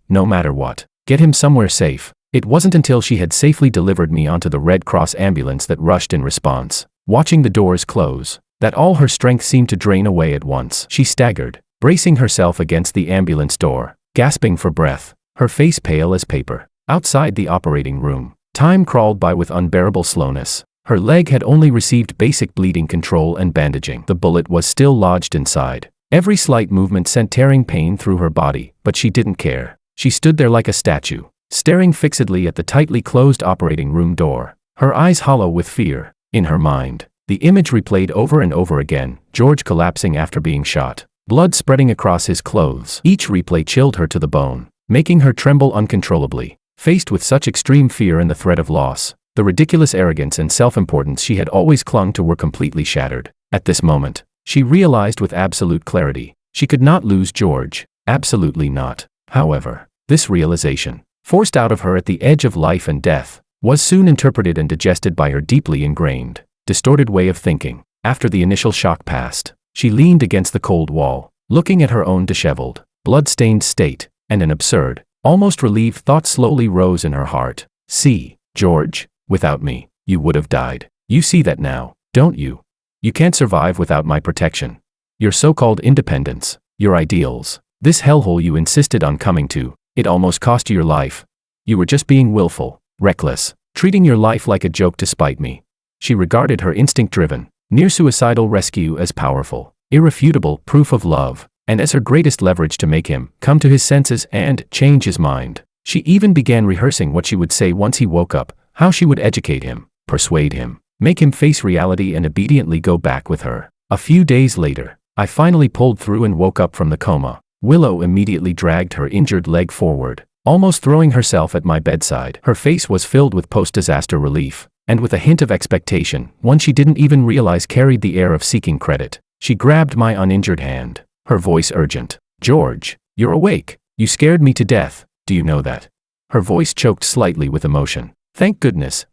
no matter what. Get him somewhere safe. It wasn't until she had safely delivered me onto the Red Cross ambulance that rushed in response, watching the doors close, that all her strength seemed to drain away at once. She staggered, bracing herself against the ambulance door, gasping for breath, her face pale as paper. Outside the operating room, time crawled by with unbearable slowness. Her leg had only received basic bleeding control and bandaging. The bullet was still lodged inside. Every slight movement sent tearing pain through her body, but she didn't care. She stood there like a statue, staring fixedly at the tightly closed operating room door, her eyes hollow with fear. In her mind, the image replayed over and over again, George collapsing after being shot, blood spreading across his clothes. Each replay chilled her to the bone, making her tremble uncontrollably. Faced with such extreme fear and the threat of loss, the ridiculous arrogance and self-importance she had always clung to were completely shattered. At this moment, she realized with absolute clarity, she could not lose George, absolutely not. However, this realization, forced out of her at the edge of life and death, was soon interpreted and digested by her deeply ingrained, distorted way of thinking. After the initial shock passed, she leaned against the cold wall, looking at her own disheveled, blood-stained state, and an absurd, almost relieved thought slowly rose in her heart. See, George, without me, you would have died. You see that now, don't you? You can't survive without my protection. Your so-called independence, your ideals, this hellhole you insisted on coming to, it almost cost you your life. You were just being willful, reckless, treating your life like a joke to spite me. She regarded her instinct-driven, near-suicidal rescue as powerful, irrefutable proof of love, and as her greatest leverage to make him come to his senses and change his mind. She even began rehearsing what she would say once he woke up, how she would educate him, persuade him, make him face reality and obediently go back with her. A few days later, I finally pulled through and woke up from the coma. Willow immediately dragged her injured leg forward, almost throwing herself at my bedside. Her face was filled with post-disaster relief, and with a hint of expectation, one she didn't even realize carried the air of seeking credit. She grabbed my uninjured hand, her voice urgent. George, you're awake. You scared me to death, do you know that? Her voice choked slightly with emotion. Thank goodness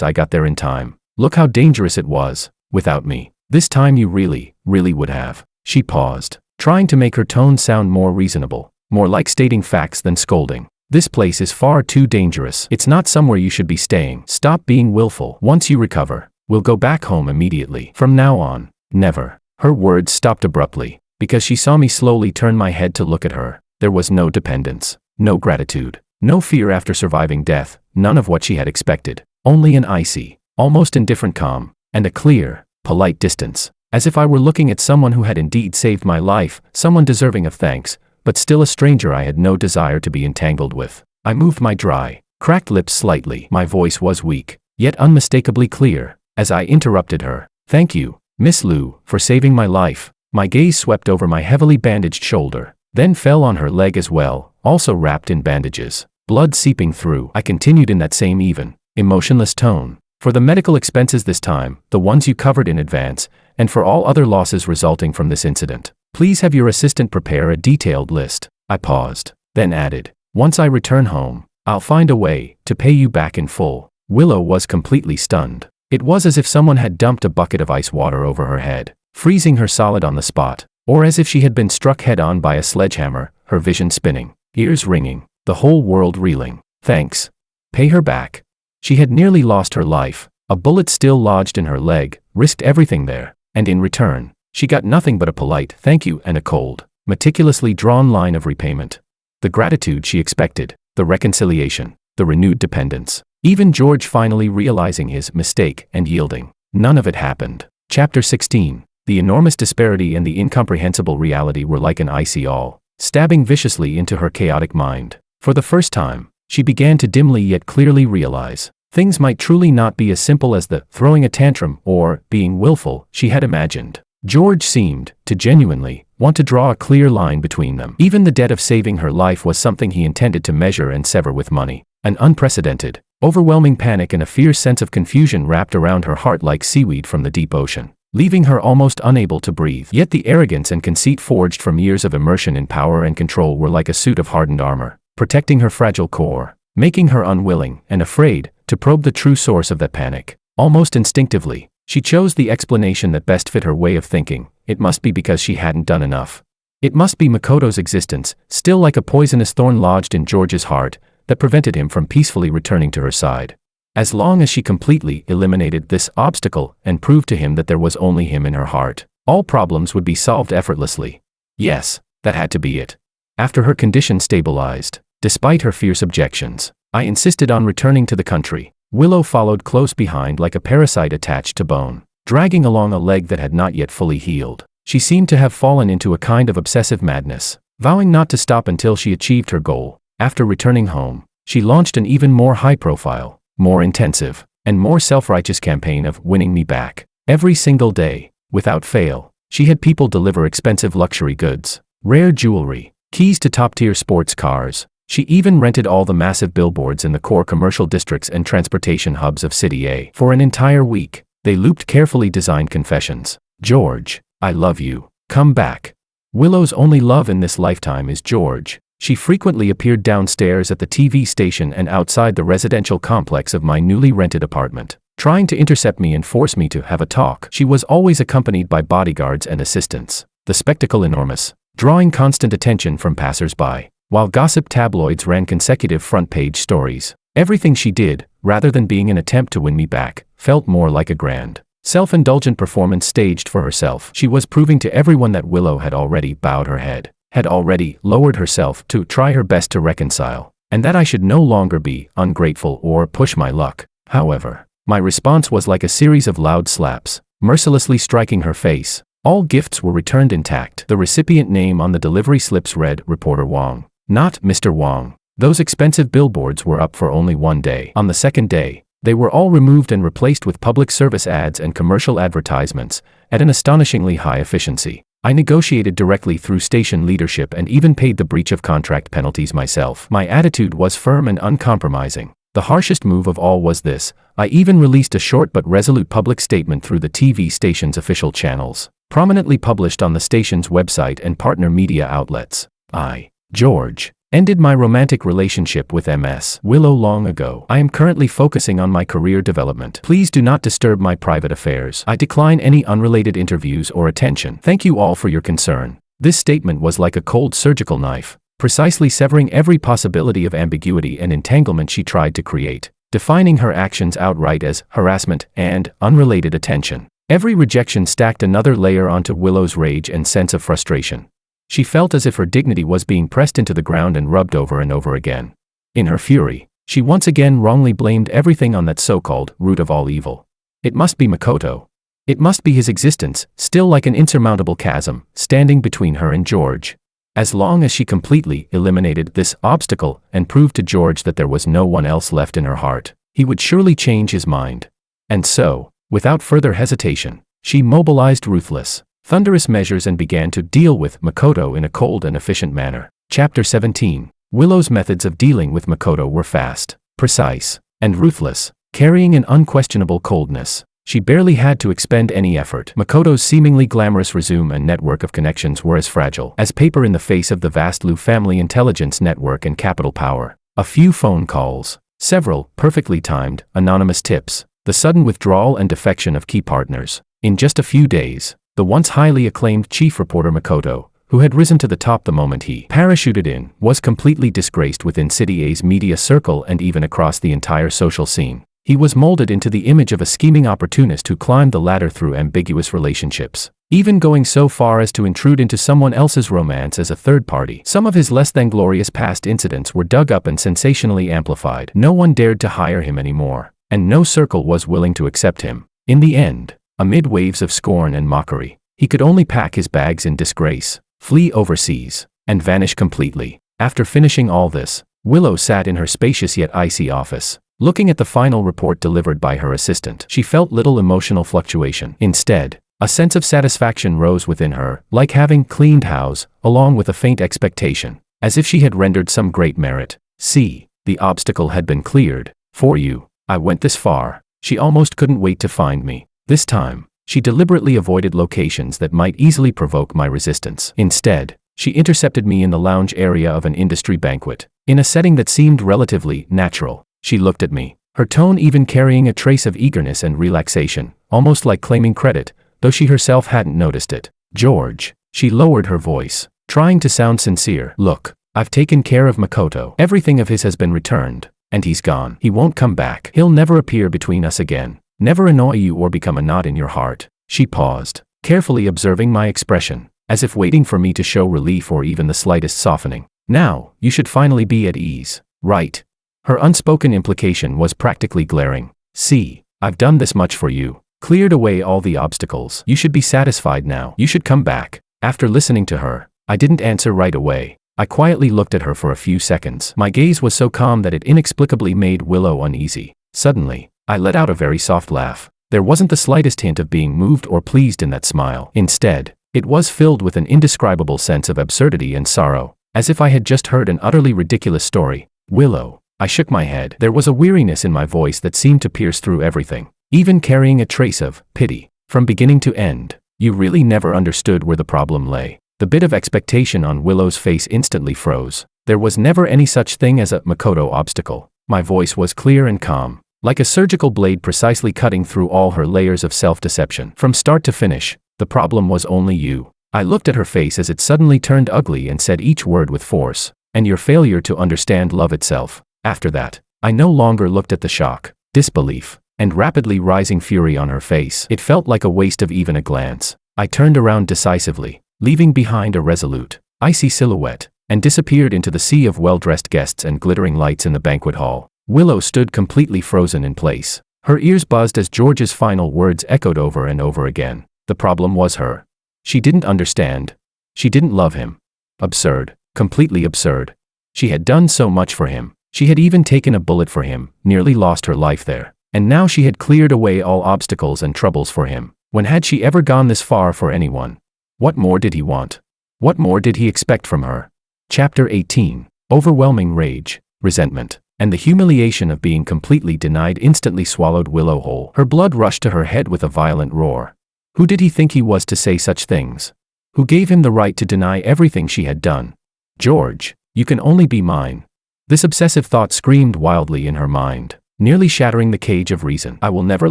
I got there in time. Look how dangerous it was, without me. This time you really would have. She paused, trying to make her tone sound more reasonable, more like stating facts than scolding. This place is far too dangerous. It's not somewhere you should be staying. Stop being willful. Once you recover, we'll go back home immediately. From now on, never. Her words stopped abruptly, because she saw me slowly turn my head to look at her. There was no dependence, no gratitude, no fear after surviving death, none of what she had expected. Only an icy, almost indifferent calm, and a clear, polite distance, as if I were looking at someone who had indeed saved my life, someone deserving of thanks, but still a stranger I had no desire to be entangled with. I moved my dry, cracked lips slightly. My voice was weak, yet unmistakably clear, as I interrupted her. Thank you, Miss Lou, for saving my life. My gaze swept over my heavily bandaged shoulder, then fell on her leg as well, also wrapped in bandages, blood seeping through. I continued in that same even, emotionless tone. For the medical expenses this time, the ones you covered in advance, and for all other losses resulting from this incident, please have your assistant prepare a detailed list. I paused, then added, "Once I return home, I'll find a way to pay you back in full." Willow was completely stunned. It was as if someone had dumped a bucket of ice water over her head, freezing her solid on the spot, or as if she had been struck head-on by a sledgehammer, her vision spinning, ears ringing, the whole world reeling. "Thanks. Pay her back." She had nearly lost her life, a bullet still lodged in her leg, risked everything there, and in return, she got nothing but a polite thank you and a cold, meticulously drawn line of repayment. The gratitude she expected, the reconciliation, the renewed dependence. Even George finally realizing his mistake and yielding. None of it happened. Chapter 16. The enormous disparity and the incomprehensible reality were like an icy awl, stabbing viciously into her chaotic mind. For the first time, she began to dimly yet clearly realize things might truly not be as simple as the throwing a tantrum or being willful she had imagined. George seemed to genuinely want to draw a clear line between them. Even the debt of saving her life was something he intended to measure and sever with money. An unprecedented, overwhelming panic and a fierce sense of confusion wrapped around her heart like seaweed from the deep ocean, leaving her almost unable to breathe. Yet the arrogance and conceit forged from years of immersion in power and control were like a suit of hardened armor, protecting her fragile core, making her unwilling and afraid to probe the true source of that panic. Almost instinctively, she chose the explanation that best fit her way of thinking. It must be because she hadn't done enough. It must be Makoto's existence, still like a poisonous thorn lodged in George's heart, that prevented him from peacefully returning to her side. As long as she completely eliminated this obstacle and proved to him that there was only him in her heart, all problems would be solved effortlessly. Yes, that had to be it. After her condition stabilized, despite her fierce objections, I insisted on returning to the country. Willow followed close behind like a parasite attached to bone, dragging along a leg that had not yet fully healed. She seemed to have fallen into a kind of obsessive madness, vowing not to stop until she achieved her goal. After returning home, she launched an even more high-profile, more intensive, and more self-righteous campaign of winning me back. Every single day, without fail, she had people deliver expensive luxury goods, rare jewelry, keys to top-tier sports cars. She even rented all the massive billboards in the core commercial districts and transportation hubs of City A. For an entire week, they looped carefully designed confessions. "George, I love you. Come back." Willow's only love in this lifetime is George. She frequently appeared downstairs at the TV station and outside the residential complex of my newly rented apartment, trying to intercept me and force me to have a talk. She was always accompanied by bodyguards and assistants, the spectacle enormous, drawing constant attention from passers-by, while gossip tabloids ran consecutive front-page stories. Everything she did, rather than being an attempt to win me back, felt more like a grand, self-indulgent performance staged for herself. She was proving to everyone that Willow had already bowed her head, had already lowered herself to try her best to reconcile, and that I should no longer be ungrateful or push my luck. However, my response was like a series of loud slaps, mercilessly striking her face. All gifts were returned intact. The recipient name on the delivery slips read Reporter Wong, not Mr. Wong. Those expensive billboards were up for only one day. On the second day, they were all removed and replaced with public service ads and commercial advertisements at an astonishingly high efficiency. I negotiated directly through station leadership and even paid the breach of contract penalties myself. My attitude was firm and uncompromising. The harshest move of all was this: I even released a short but resolute public statement through the TV station's official channels, prominently published on the station's website and partner media outlets. I, George, ended my romantic relationship with Ms. Willow long ago. I am currently focusing on my career development. Please do not disturb my private affairs. I decline any unrelated interviews or attention. Thank you all for your concern. This statement was like a cold surgical knife, precisely severing every possibility of ambiguity and entanglement she tried to create, defining her actions outright as harassment and unrelated attention. Every rejection stacked another layer onto Willow's rage and sense of frustration. She felt as if her dignity was being pressed into the ground and rubbed over and over again. In her fury, she once again wrongly blamed everything on that so-called root of all evil. It must be Makoto. It must be his existence, still like an insurmountable chasm, standing between her and George. As long as she completely eliminated this obstacle and proved to George that there was no one else left in her heart, he would surely change his mind. And so, without further hesitation, she mobilized ruthless, thunderous measures and began to deal with Makoto in a cold and efficient manner. Chapter 17. Willow's methods of dealing with Makoto were fast, precise, and ruthless, carrying an unquestionable coldness. She barely had to expend any effort. Makoto's seemingly glamorous resume and network of connections were as fragile as paper in the face of the vast Liu family intelligence network and capital power. A few phone calls, several perfectly timed, anonymous tips, the sudden withdrawal and defection of key partners. In just a few days, the once highly acclaimed chief reporter Makoto, who had risen to the top the moment he parachuted in, was completely disgraced within City A's media circle and even across the entire social scene. He was molded into the image of a scheming opportunist who climbed the ladder through ambiguous relationships, even going so far as to intrude into someone else's romance as a third party. Some of his less than glorious past incidents were dug up and sensationally amplified. No one dared to hire him anymore, and no circle was willing to accept him. In the end, amid waves of scorn and mockery, he could only pack his bags in disgrace, flee overseas, and vanish completely. After finishing all this, Willow sat in her spacious yet icy office, looking at the final report delivered by her assistant. She felt little emotional fluctuation. Instead, a sense of satisfaction rose within her, like having cleaned house, along with a faint expectation, as if she had rendered some great merit. See, the obstacle had been cleared. For you, I went this far. She almost couldn't wait to find me. This time, she deliberately avoided locations that might easily provoke my resistance. Instead, she intercepted me in the lounge area of an industry banquet, in a setting that seemed relatively natural. She looked at me, her tone even carrying a trace of eagerness and relaxation, almost like claiming credit, though she herself hadn't noticed it. George, she lowered her voice, trying to sound sincere. Look, I've taken care of Makoto. Everything of his has been returned, and he's gone. He won't come back. He'll never appear between us again, never annoy you or become a knot in your heart. She paused, carefully observing my expression, as if waiting for me to show relief or even the slightest softening. Now, you should finally be at ease, right? Her unspoken implication was practically glaring. See, I've done this much for you, cleared away all the obstacles. You should be satisfied now. You should come back. After listening to her, I didn't answer right away. I quietly looked at her for a few seconds. My gaze was so calm that it inexplicably made Willow uneasy. Suddenly, I let out a very soft laugh. There wasn't the slightest hint of being moved or pleased in that smile. Instead, it was filled with an indescribable sense of absurdity and sorrow, as if I had just heard an utterly ridiculous story. Willow. I shook my head. There was a weariness in my voice that seemed to pierce through everything, even carrying a trace of pity. From beginning to end, you really never understood where the problem lay. The bit of expectation on Willow's face instantly froze. There was never any such thing as a Makoto obstacle. My voice was clear and calm, like a surgical blade precisely cutting through all her layers of self-deception. From start to finish, the problem was only you. I looked at her face as it suddenly turned ugly and said each word with force, and your failure to understand love itself. After that, I no longer looked at the shock, disbelief, and rapidly rising fury on her face. It felt like a waste of even a glance. I turned around decisively, leaving behind a resolute, icy silhouette, and disappeared into the sea of well-dressed guests and glittering lights in the banquet hall. Willow stood completely frozen in place. Her ears buzzed as George's final words echoed over and over again. The problem was her. She didn't understand. She didn't love him. Absurd. Completely absurd. She had done so much for him. She had even taken a bullet for him, nearly lost her life there. And now she had cleared away all obstacles and troubles for him. When had she ever gone this far for anyone? What more did he want? What more did he expect from her? Chapter 18. Overwhelming rage, resentment, and the humiliation of being completely denied instantly swallowed Willow whole. Her blood rushed to her head with a violent roar. Who did he think he was to say such things? Who gave him the right to deny everything she had done? George, you can only be mine. This obsessive thought screamed wildly in her mind, nearly shattering the cage of reason. I will never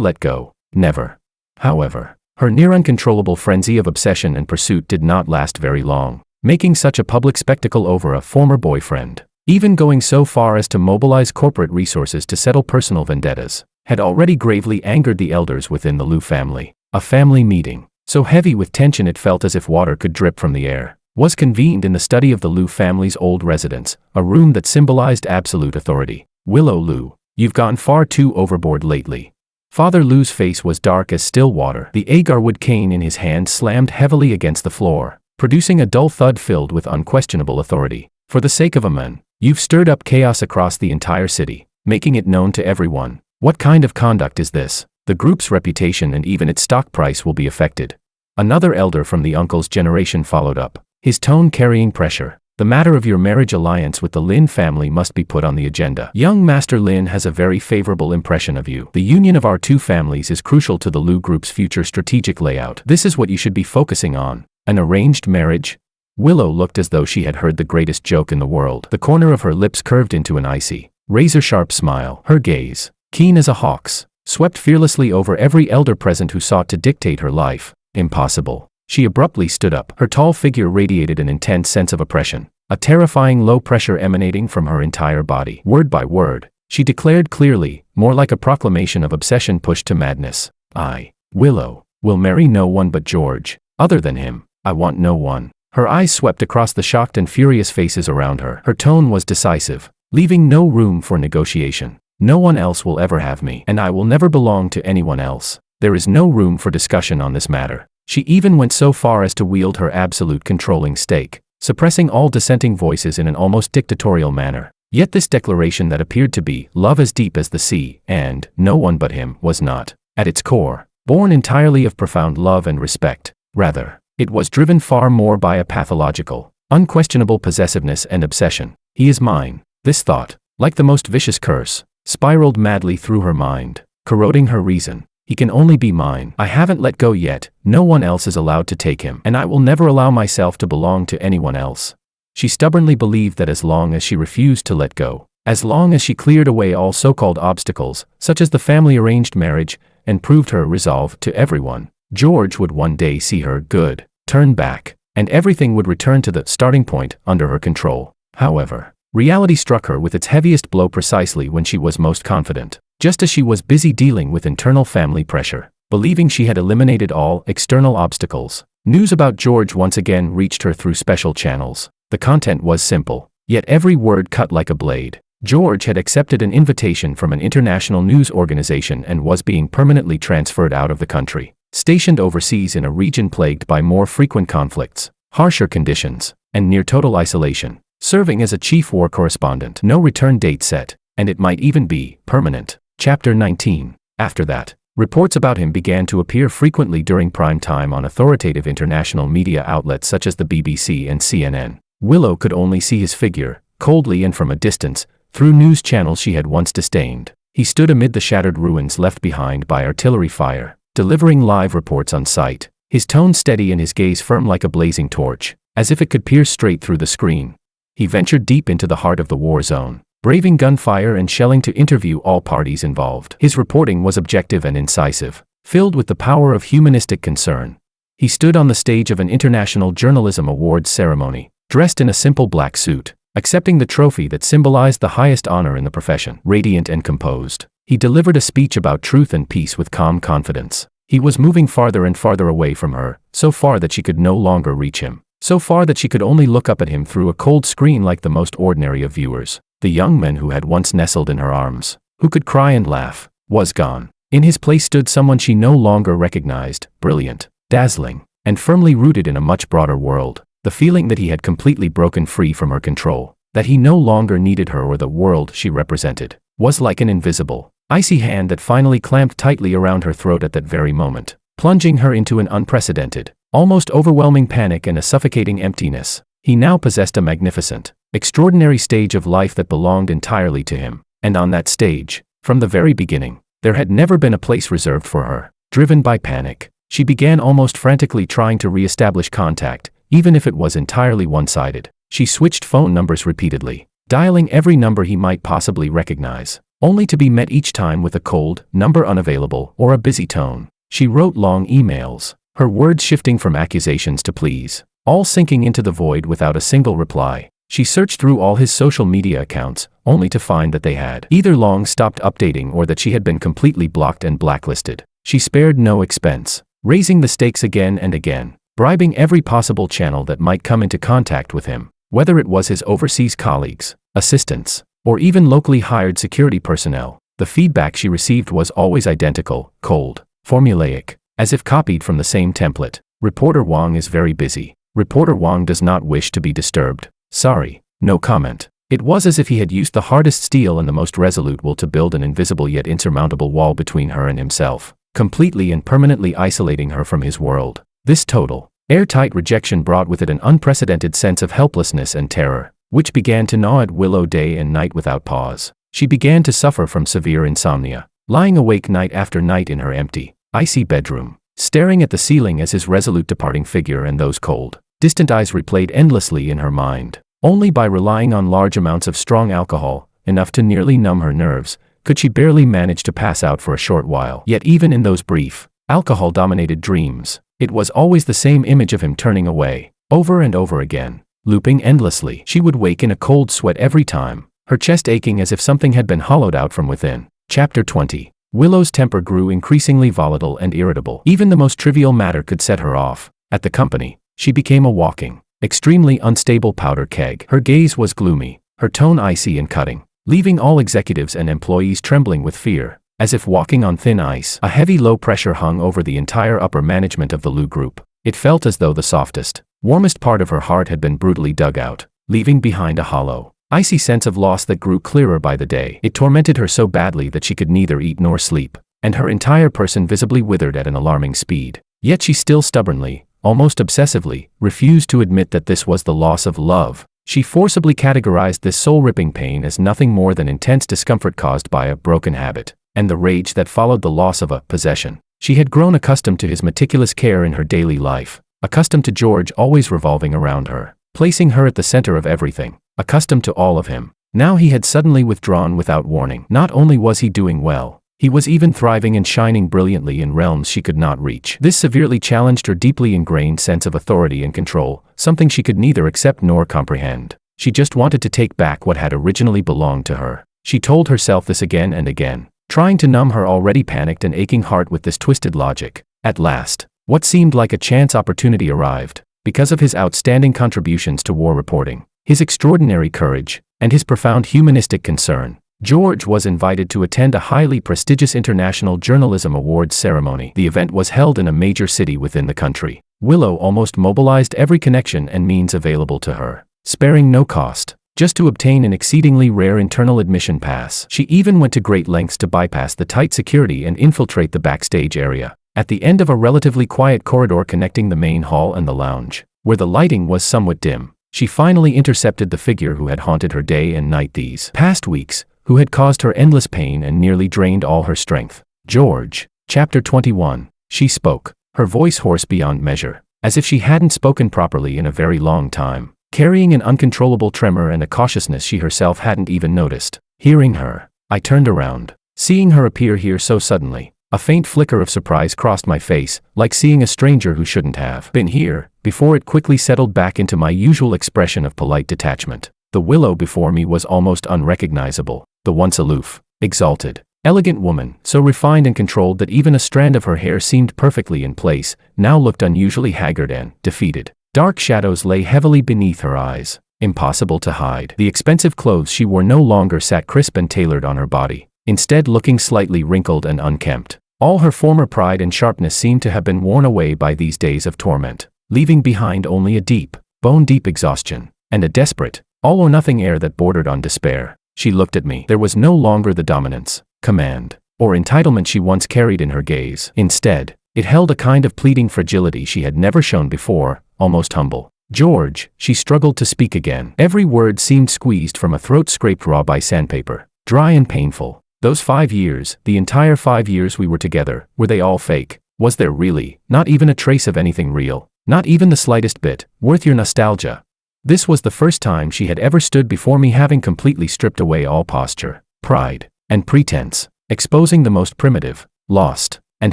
let go. Never. However, her near uncontrollable frenzy of obsession and pursuit did not last very long, making such a public spectacle over a former boyfriend, even going so far as to mobilize corporate resources to settle personal vendettas, had already gravely angered the elders within the Liu family. A family meeting, so heavy with tension it felt as if water could drip from the air, was convened in the study of the Liu family's old residence, a room that symbolized absolute authority. Willow Liu, you've gone far too overboard lately. Father Liu's face was dark as still water. The agarwood cane in his hand slammed heavily against the floor, producing a dull thud filled with unquestionable authority. For the sake of a man, you've stirred up chaos across the entire city, making it known to everyone. What kind of conduct is this? The group's reputation and even its stock price will be affected. Another elder from the uncle's generation followed up, his tone carrying pressure. The matter of your marriage alliance with the Lin family must be put on the agenda. Young Master Lin has a very favorable impression of you. The union of our two families is crucial to the Lu Group's future strategic layout. This is what you should be focusing on. An arranged marriage? Willow looked as though she had heard the greatest joke in the world. The corner of her lips curved into an icy, razor-sharp smile. Her gaze, keen as a hawk's, swept fearlessly over every elder present who sought to dictate her life. Impossible. She abruptly stood up. Her tall figure radiated an intense sense of oppression, a terrifying low pressure emanating from her entire body. Word by word, she declared clearly, more like a proclamation of obsession pushed to madness. I, Willow, will marry no one but George. Other than him, I want no one. Her eyes swept across the shocked and furious faces around her. Her tone was decisive, leaving no room for negotiation. No one else will ever have me, and I will never belong to anyone else. There is no room for discussion on this matter. She even went so far as to wield her absolute controlling stake, suppressing all dissenting voices in an almost dictatorial manner. Yet this declaration that appeared to be love as deep as the sea, and no one but him, was not, at its core, born entirely of profound love and respect. Rather, it was driven far more by a pathological, unquestionable possessiveness and obsession. He is mine. This thought, like the most vicious curse, spiraled madly through her mind, corroding her reason. He can only be mine. I haven't let go yet. No one else is allowed to take him, and I will never allow myself to belong to anyone else. She stubbornly believed that as long as she refused to let go, as long as she cleared away all so-called obstacles, such as the family-arranged marriage, and proved her resolve to everyone, George would one day see her good, turn back, and everything would return to the starting point under her control. However, reality struck her with its heaviest blow precisely when she was most confident. Just as she was busy dealing with internal family pressure, believing she had eliminated all external obstacles, news about George once again reached her through special channels. The content was simple, yet every word cut like a blade. George had accepted an invitation from an international news organization and was being permanently transferred out of the country, stationed overseas in a region plagued by more frequent conflicts, harsher conditions, and near total isolation, serving as a chief war correspondent. No return date set, and it might even be permanent. Chapter 19. After that, reports about him began to appear frequently during prime time on authoritative international media outlets such as the BBC and CNN. Willow could only see his figure, coldly and from a distance, through news channels she had once disdained. He stood amid the shattered ruins left behind by artillery fire, delivering live reports on sight, his tone steady and his gaze firm like a blazing torch, as if it could pierce straight through the screen. He ventured deep into the heart of the war zone, braving gunfire and shelling to interview all parties involved. His reporting was objective and incisive, filled with the power of humanistic concern. He stood on the stage of an international journalism awards ceremony, dressed in a simple black suit, accepting the trophy that symbolized the highest honor in the profession. Radiant and composed, he delivered a speech about truth and peace with calm confidence. He was moving farther and farther away from her, so far that she could no longer reach him, so far that she could only look up at him through a cold screen like the most ordinary of viewers. The young man who had once nestled in her arms, who could cry and laugh, was gone. In his place stood someone she no longer recognized, brilliant, dazzling, and firmly rooted in a much broader world. The feeling that he had completely broken free from her control, that he no longer needed her or the world she represented, was like an invisible, icy hand that finally clamped tightly around her throat at that very moment, plunging her into an unprecedented, almost overwhelming panic and a suffocating emptiness. He now possessed a magnificent, extraordinary stage of life that belonged entirely to him, and on that stage, from the very beginning, there had never been a place reserved for her. Driven by panic, she began almost frantically trying to re-establish contact, even if it was entirely one-sided. She switched phone numbers repeatedly, dialing every number he might possibly recognize, only to be met each time with a cold, number unavailable, or a busy tone. She wrote long emails, her words shifting from accusations to pleas, all sinking into the void without a single reply. She searched through all his social media accounts, only to find that they had either long stopped updating or that she had been completely blocked and blacklisted. She spared no expense, raising the stakes again and again, bribing every possible channel that might come into contact with him, whether it was his overseas colleagues, assistants, or even locally hired security personnel. The feedback she received was always identical, cold, formulaic, as if copied from the same template. Reporter Wang is very busy. Reporter Wang does not wish to be disturbed. Sorry, no comment. It was as if he had used the hardest steel and the most resolute will to build an invisible yet insurmountable wall between her and himself, completely and permanently isolating her from his world. This total, Airtight rejection brought with it an unprecedented sense of helplessness and terror, which began to gnaw at Willow day and night without pause. She began to suffer from severe insomnia, lying awake night after night in her empty, icy bedroom, staring at the ceiling as his resolute departing figure and those cold, distant eyes replayed endlessly in her mind. Only by relying on large amounts of strong alcohol, enough to nearly numb her nerves, could she barely manage to pass out for a short while. Yet even in those brief, alcohol-dominated dreams, it was always the same image of him turning away, over and over again, looping endlessly. She would wake in a cold sweat every time, her chest aching as if something had been hollowed out from within. Chapter 20. Willow's temper grew increasingly volatile and irritable. Even the most trivial matter could set her off. At the company, she became a walking, extremely unstable powder keg. Her gaze was gloomy, her tone icy and cutting, leaving all executives and employees trembling with fear, as if walking on thin ice. A heavy low pressure hung over the entire upper management of the Lu Group. It felt as though the softest, warmest part of her heart had been brutally dug out, leaving behind a hollow, icy sense of loss that grew clearer by the day. It tormented her so badly that she could neither eat nor sleep, and her entire person visibly withered at an alarming speed. Yet she still stubbornly, almost obsessively, refused to admit that this was the loss of love. She forcibly categorized this soul-ripping pain as nothing more than intense discomfort caused by a broken habit, and the rage that followed the loss of a possession. She had grown accustomed to his meticulous care in her daily life, accustomed to George always revolving around her, placing her at the center of everything, accustomed to all of him. Now he had suddenly withdrawn without warning. Not only was he doing well, he was even thriving and shining brilliantly in realms she could not reach. This severely challenged her deeply ingrained sense of authority and control, something she could neither accept nor comprehend. She just wanted to take back what had originally belonged to her. She told herself this again and again, trying to numb her already panicked and aching heart with this twisted logic. At last, what seemed like a chance opportunity arrived. Because of his outstanding contributions to war reporting, his extraordinary courage, and his profound humanistic concern, George was invited to attend a highly prestigious International Journalism Awards ceremony. The event was held in a major city within the country. Willow almost mobilized every connection and means available to her, sparing no cost, just to obtain an exceedingly rare internal admission pass. She even went to great lengths to bypass the tight security and infiltrate the backstage area, at the end of a relatively quiet corridor connecting the main hall and the lounge, where the lighting was somewhat dim. She finally intercepted the figure who had haunted her day and night these past weeks, who had caused her endless pain and nearly drained all her strength. George. Chapter 21. She spoke, her voice hoarse beyond measure, as if she hadn't spoken properly in a very long time, carrying an uncontrollable tremor and a cautiousness she herself hadn't even noticed. Hearing her, I turned around. Seeing her appear here so suddenly, a faint flicker of surprise crossed my face, like seeing a stranger who shouldn't have been here, before it quickly settled back into my usual expression of polite detachment. The Willow before me was almost unrecognizable. The once aloof, exalted, elegant woman, so refined and controlled that even a strand of her hair seemed perfectly in place, now looked unusually haggard and defeated. Dark shadows lay heavily beneath her eyes, impossible to hide. The expensive clothes she wore no longer sat crisp and tailored on her body, instead looking slightly wrinkled and unkempt. All her former pride and sharpness seemed to have been worn away by these days of torment, leaving behind only a deep, bone-deep exhaustion, and a desperate, all-or-nothing air that bordered on despair. She looked at me. There was no longer the dominance, command, or entitlement she once carried in her gaze. Instead, it held a kind of pleading fragility she had never shown before, almost humble. George, she struggled to speak again. Every word seemed squeezed from a throat scraped raw by sandpaper, dry and painful. Those 5 years, the entire 5 years we were together, were they all fake? Was there really not even a trace of anything real? Not even the slightest bit worth your nostalgia? This was the first time she had ever stood before me, having completely stripped away all posture, pride, and pretense, exposing the most primitive, lost, and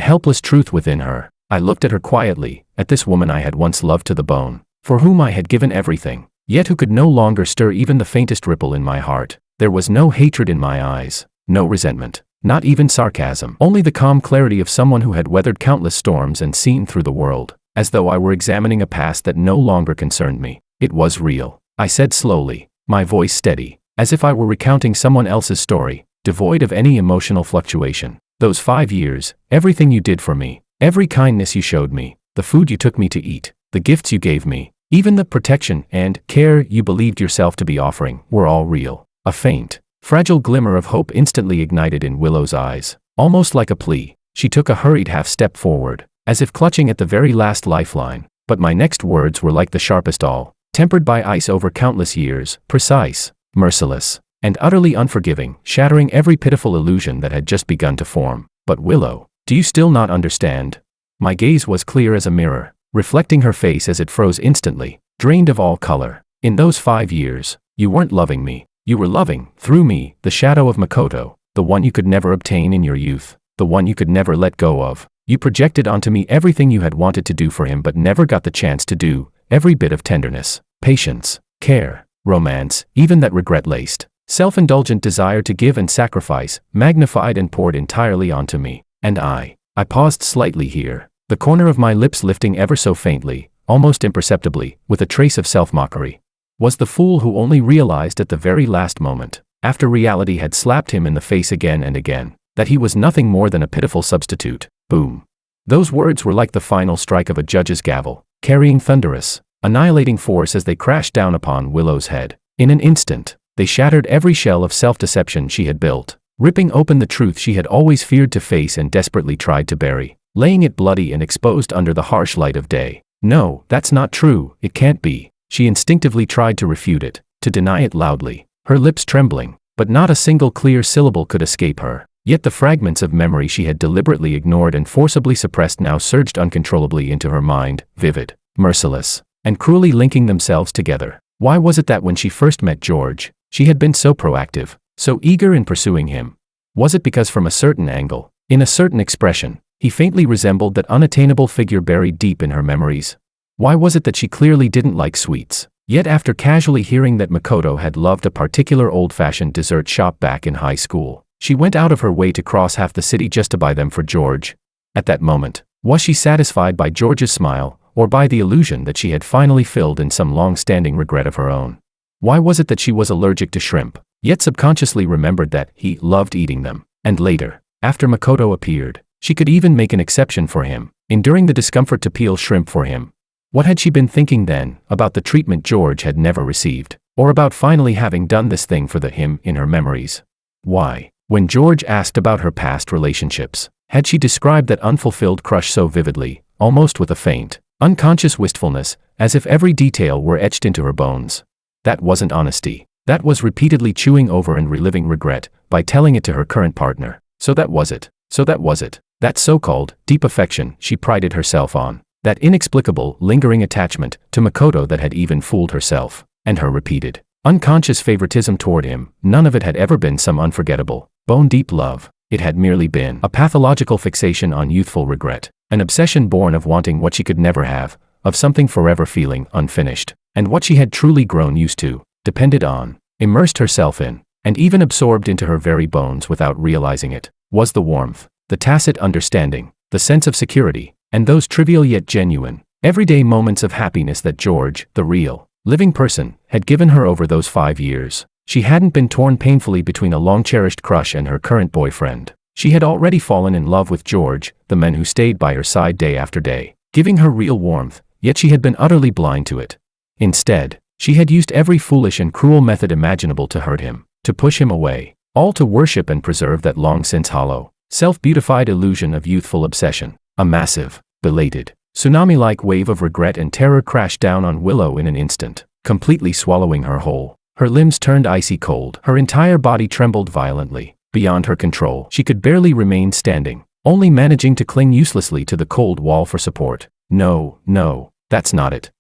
helpless truth within her. I looked at her quietly, at this woman I had once loved to the bone, for whom I had given everything, yet who could no longer stir even the faintest ripple in my heart. There was no hatred in my eyes, no resentment, not even sarcasm, only the calm clarity of someone who had weathered countless storms and seen through the world, as though I were examining a past that no longer concerned me. It was real, I said slowly, my voice steady, as if I were recounting someone else's story, devoid of any emotional fluctuation. Those 5 years, everything you did for me, every kindness you showed me, the food you took me to eat, the gifts you gave me, even the protection and care you believed yourself to be offering, were all real. A faint, fragile glimmer of hope instantly ignited in Willow's eyes. Almost like a plea, she took a hurried half-step forward, as if clutching at the very last lifeline. But my next words were like the sharpest awl, tempered by ice over countless years, precise, merciless, and utterly unforgiving, shattering every pitiful illusion that had just begun to form. But Willow, do you still not understand? My gaze was clear as a mirror, reflecting her face as it froze instantly, drained of all color. In those 5 years, you weren't loving me. You were loving, through me, the shadow of Makoto, the one you could never obtain in your youth, the one you could never let go of. You projected onto me everything you had wanted to do for him but never got the chance to do, every bit of tenderness, patience, care, romance, even that regret-laced, self-indulgent desire to give and sacrifice, magnified and poured entirely onto me. And I paused slightly here, the corner of my lips lifting ever so faintly, almost imperceptibly, with a trace of self-mockery. Was the fool who only realized at the very last moment, after reality had slapped him in the face again and again, that he was nothing more than a pitiful substitute. Boom. Those words were like the final strike of a judge's gavel, carrying thunderous, annihilating force as they crashed down upon Willow's head. In an instant, they shattered every shell of self-deception she had built, ripping open the truth she had always feared to face and desperately tried to bury, laying it bloody and exposed under the harsh light of day. No, that's not true, it can't be. She instinctively tried to refute it, to deny it loudly, her lips trembling, but not a single clear syllable could escape her. Yet the fragments of memory she had deliberately ignored and forcibly suppressed now surged uncontrollably into her mind, vivid, merciless, and cruelly linking themselves together. Why was it that when she first met George, she had been so proactive, so eager in pursuing him? Was it because from a certain angle, in a certain expression, he faintly resembled that unattainable figure buried deep in her memories? Why was it that she clearly didn't like sweets, yet after casually hearing that Makoto had loved a particular old-fashioned dessert shop back in high school, she went out of her way to cross half the city just to buy them for George? At that moment, was she satisfied by George's smile, or by the illusion that she had finally filled in some long-standing regret of her own? Why was it that she was allergic to shrimp, yet subconsciously remembered that he loved eating them? And later, after Makoto appeared, she could even make an exception for him, enduring the discomfort to peel shrimp for him. What had she been thinking then, about the treatment George had never received, or about finally having done this thing for him in her memories? Why, when George asked about her past relationships, had she described that unfulfilled crush so vividly, almost with a faint, unconscious wistfulness, as if every detail were etched into her bones? That wasn't honesty. That was repeatedly chewing over and reliving regret, by telling it to her current partner. So that was it. That so-called deep affection she prided herself on. That inexplicable, lingering attachment to Makoto that had even fooled herself, and her repeated, unconscious favoritism toward him. None of it had ever been some unforgettable, bone-deep love. It had merely been a pathological fixation on youthful regret, an obsession born of wanting what she could never have, of something forever feeling unfinished, and what she had truly grown used to, depended on, immersed herself in, and even absorbed into her very bones without realizing it, was the warmth, the tacit understanding, the sense of security, and those trivial yet genuine, everyday moments of happiness that George, the real, living person, had given her over those 5 years. She hadn't been torn painfully between a long-cherished crush and her current boyfriend. She had already fallen in love with George, the man who stayed by her side day after day, giving her real warmth, yet she had been utterly blind to it. Instead, she had used every foolish and cruel method imaginable to hurt him, to push him away, all to worship and preserve that long-since hollow, self-beautified illusion of youthful obsession. A massive, belated, tsunami-like wave of regret and terror crashed down on Willow in an instant, completely swallowing her whole. Her limbs turned icy cold, her entire body trembled violently. Beyond her control, she could barely remain standing, only managing to cling uselessly to the cold wall for support. No, that's not it.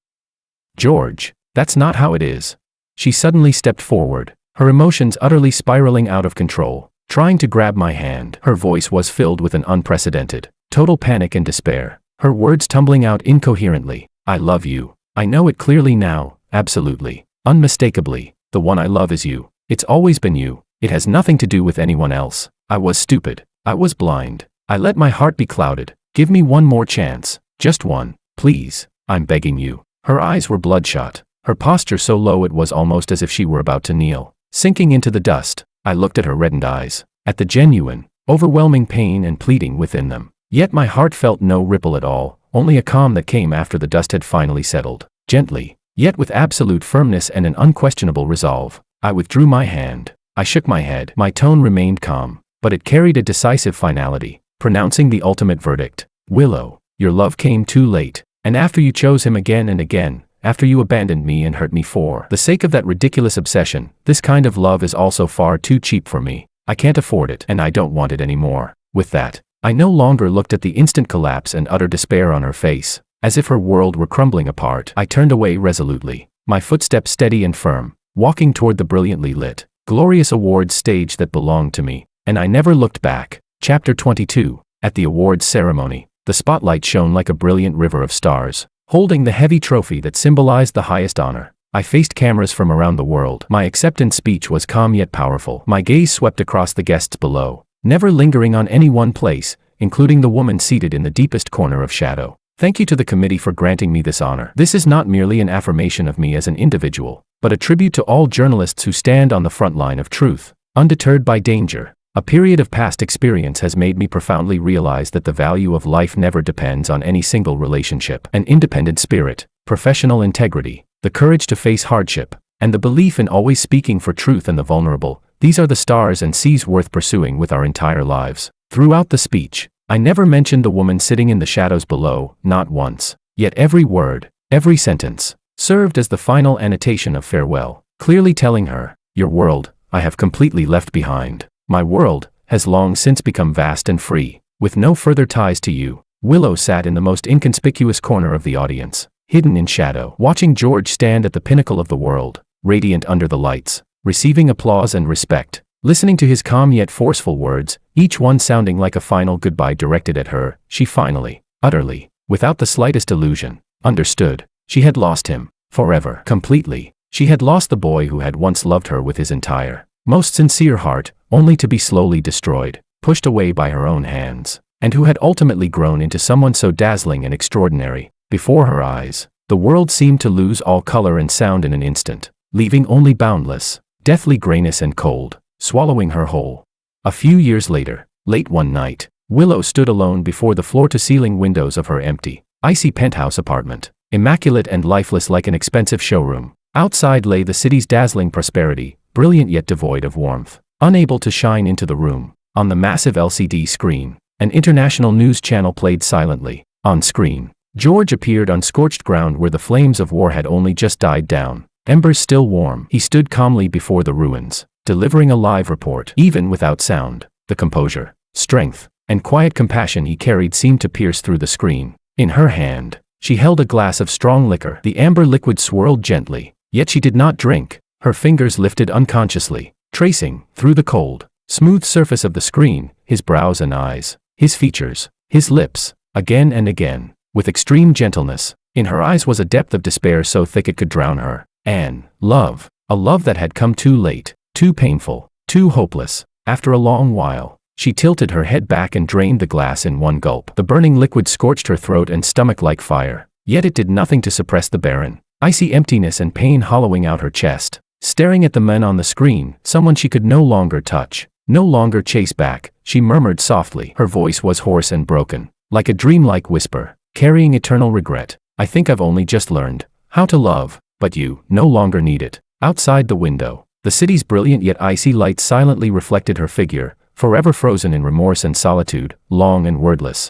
George, that's not how it is. She suddenly stepped forward, her emotions utterly spiraling out of control, trying to grab my hand. Her voice was filled with an unprecedented, total panic and despair, her words tumbling out incoherently. I love you. I know it clearly now, absolutely, unmistakably. The one I love is you. It's always been you. It has nothing to do with anyone else. I was stupid. I was blind. I let my heart be clouded. Give me one more chance. Just one. Please. I'm begging you. Her eyes were bloodshot, her posture so low it was almost as if she were about to kneel, sinking into the dust. I looked at her reddened eyes, at the genuine, overwhelming pain and pleading within them. Yet my heart felt no ripple at all, only a calm that came after the dust had finally settled. Gently, yet with absolute firmness and an unquestionable resolve, I withdrew my hand. I shook my head. My tone remained calm, but it carried a decisive finality, pronouncing the ultimate verdict. Willow, your love came too late, And after you chose him again and again, after you abandoned me and hurt me for the sake of that ridiculous obsession, this kind of love is also far too cheap for me. I can't afford it, and I don't want it anymore." With that, I no longer looked at the instant collapse and utter despair on her face. As if her world were crumbling apart, I turned away resolutely, my footsteps steady and firm, walking toward the brilliantly lit, glorious awards stage that belonged to me, and I never looked back. Chapter 22. At the awards ceremony, the spotlight shone like a brilliant river of stars, holding the heavy trophy that symbolized the highest honor. I faced cameras from around the world. My acceptance speech was calm yet powerful. My gaze swept across the guests below, never lingering on any one place, including the woman seated in the deepest corner of shadow. "Thank you to the committee for granting me this honor. This is not merely an affirmation of me as an individual, but a tribute to all journalists who stand on the front line of truth, undeterred by danger. A period of past experience has made me profoundly realize that the value of life never depends on any single relationship. An independent spirit, professional integrity, the courage to face hardship, and the belief in always speaking for truth and the vulnerable, these are the stars and seas worth pursuing with our entire lives." Throughout the speech, I never mentioned the woman sitting in the shadows below, not once. Yet every word, every sentence, served as the final annotation of farewell, clearly telling her, "Your world, I have completely left behind. My world has long since become vast and free, with no further ties to you." Willow sat in the most inconspicuous corner of the audience, hidden in shadow, watching George stand at the pinnacle of the world, radiant under the lights, receiving applause and respect, listening to his calm yet forceful words, each one sounding like a final goodbye directed at her. She finally, utterly, without the slightest illusion, understood. She had lost him, forever, completely. She had lost the boy who had once loved her with his entire, most sincere heart, only to be slowly destroyed, pushed away by her own hands, and who had ultimately grown into someone so dazzling and extraordinary. Before her eyes, the world seemed to lose all color and sound in an instant, leaving only boundless, deathly grayness and cold, swallowing her whole. A few years later, late one night, Willow stood alone before the floor-to-ceiling windows of her empty, icy penthouse apartment, immaculate and lifeless like an expensive showroom. Outside lay the city's dazzling prosperity, brilliant yet devoid of warmth. Unable to shine into the room, on the massive LCD screen, an international news channel played silently. On screen, George appeared on scorched ground where the flames of war had only just died down, embers still warm. He stood calmly before the ruins, delivering a live report. Even without sound, the composure, strength, and quiet compassion he carried seemed to pierce through the screen. In her hand, she held a glass of strong liquor. The amber liquid swirled gently, yet she did not drink. Her fingers lifted unconsciously, tracing, through the cold, smooth surface of the screen, his brows and eyes, his features, his lips, again and again, with extreme gentleness. In her eyes was a depth of despair so thick it could drown her. And love, a love that had come too late, too painful, too hopeless. After a long while, she tilted her head back and drained the glass in one gulp. The burning liquid scorched her throat and stomach like fire, yet it did nothing to suppress the barren, icy emptiness and pain hollowing out her chest. Staring at the men on the screen, someone she could no longer touch, no longer chase back, she murmured softly. Her voice was hoarse and broken, like a dreamlike whisper, carrying eternal regret. "I think I've only just learned how to love, but you no longer need it." Outside the window, the city's brilliant yet icy lights silently reflected her figure, forever frozen in remorse and solitude, long and wordless.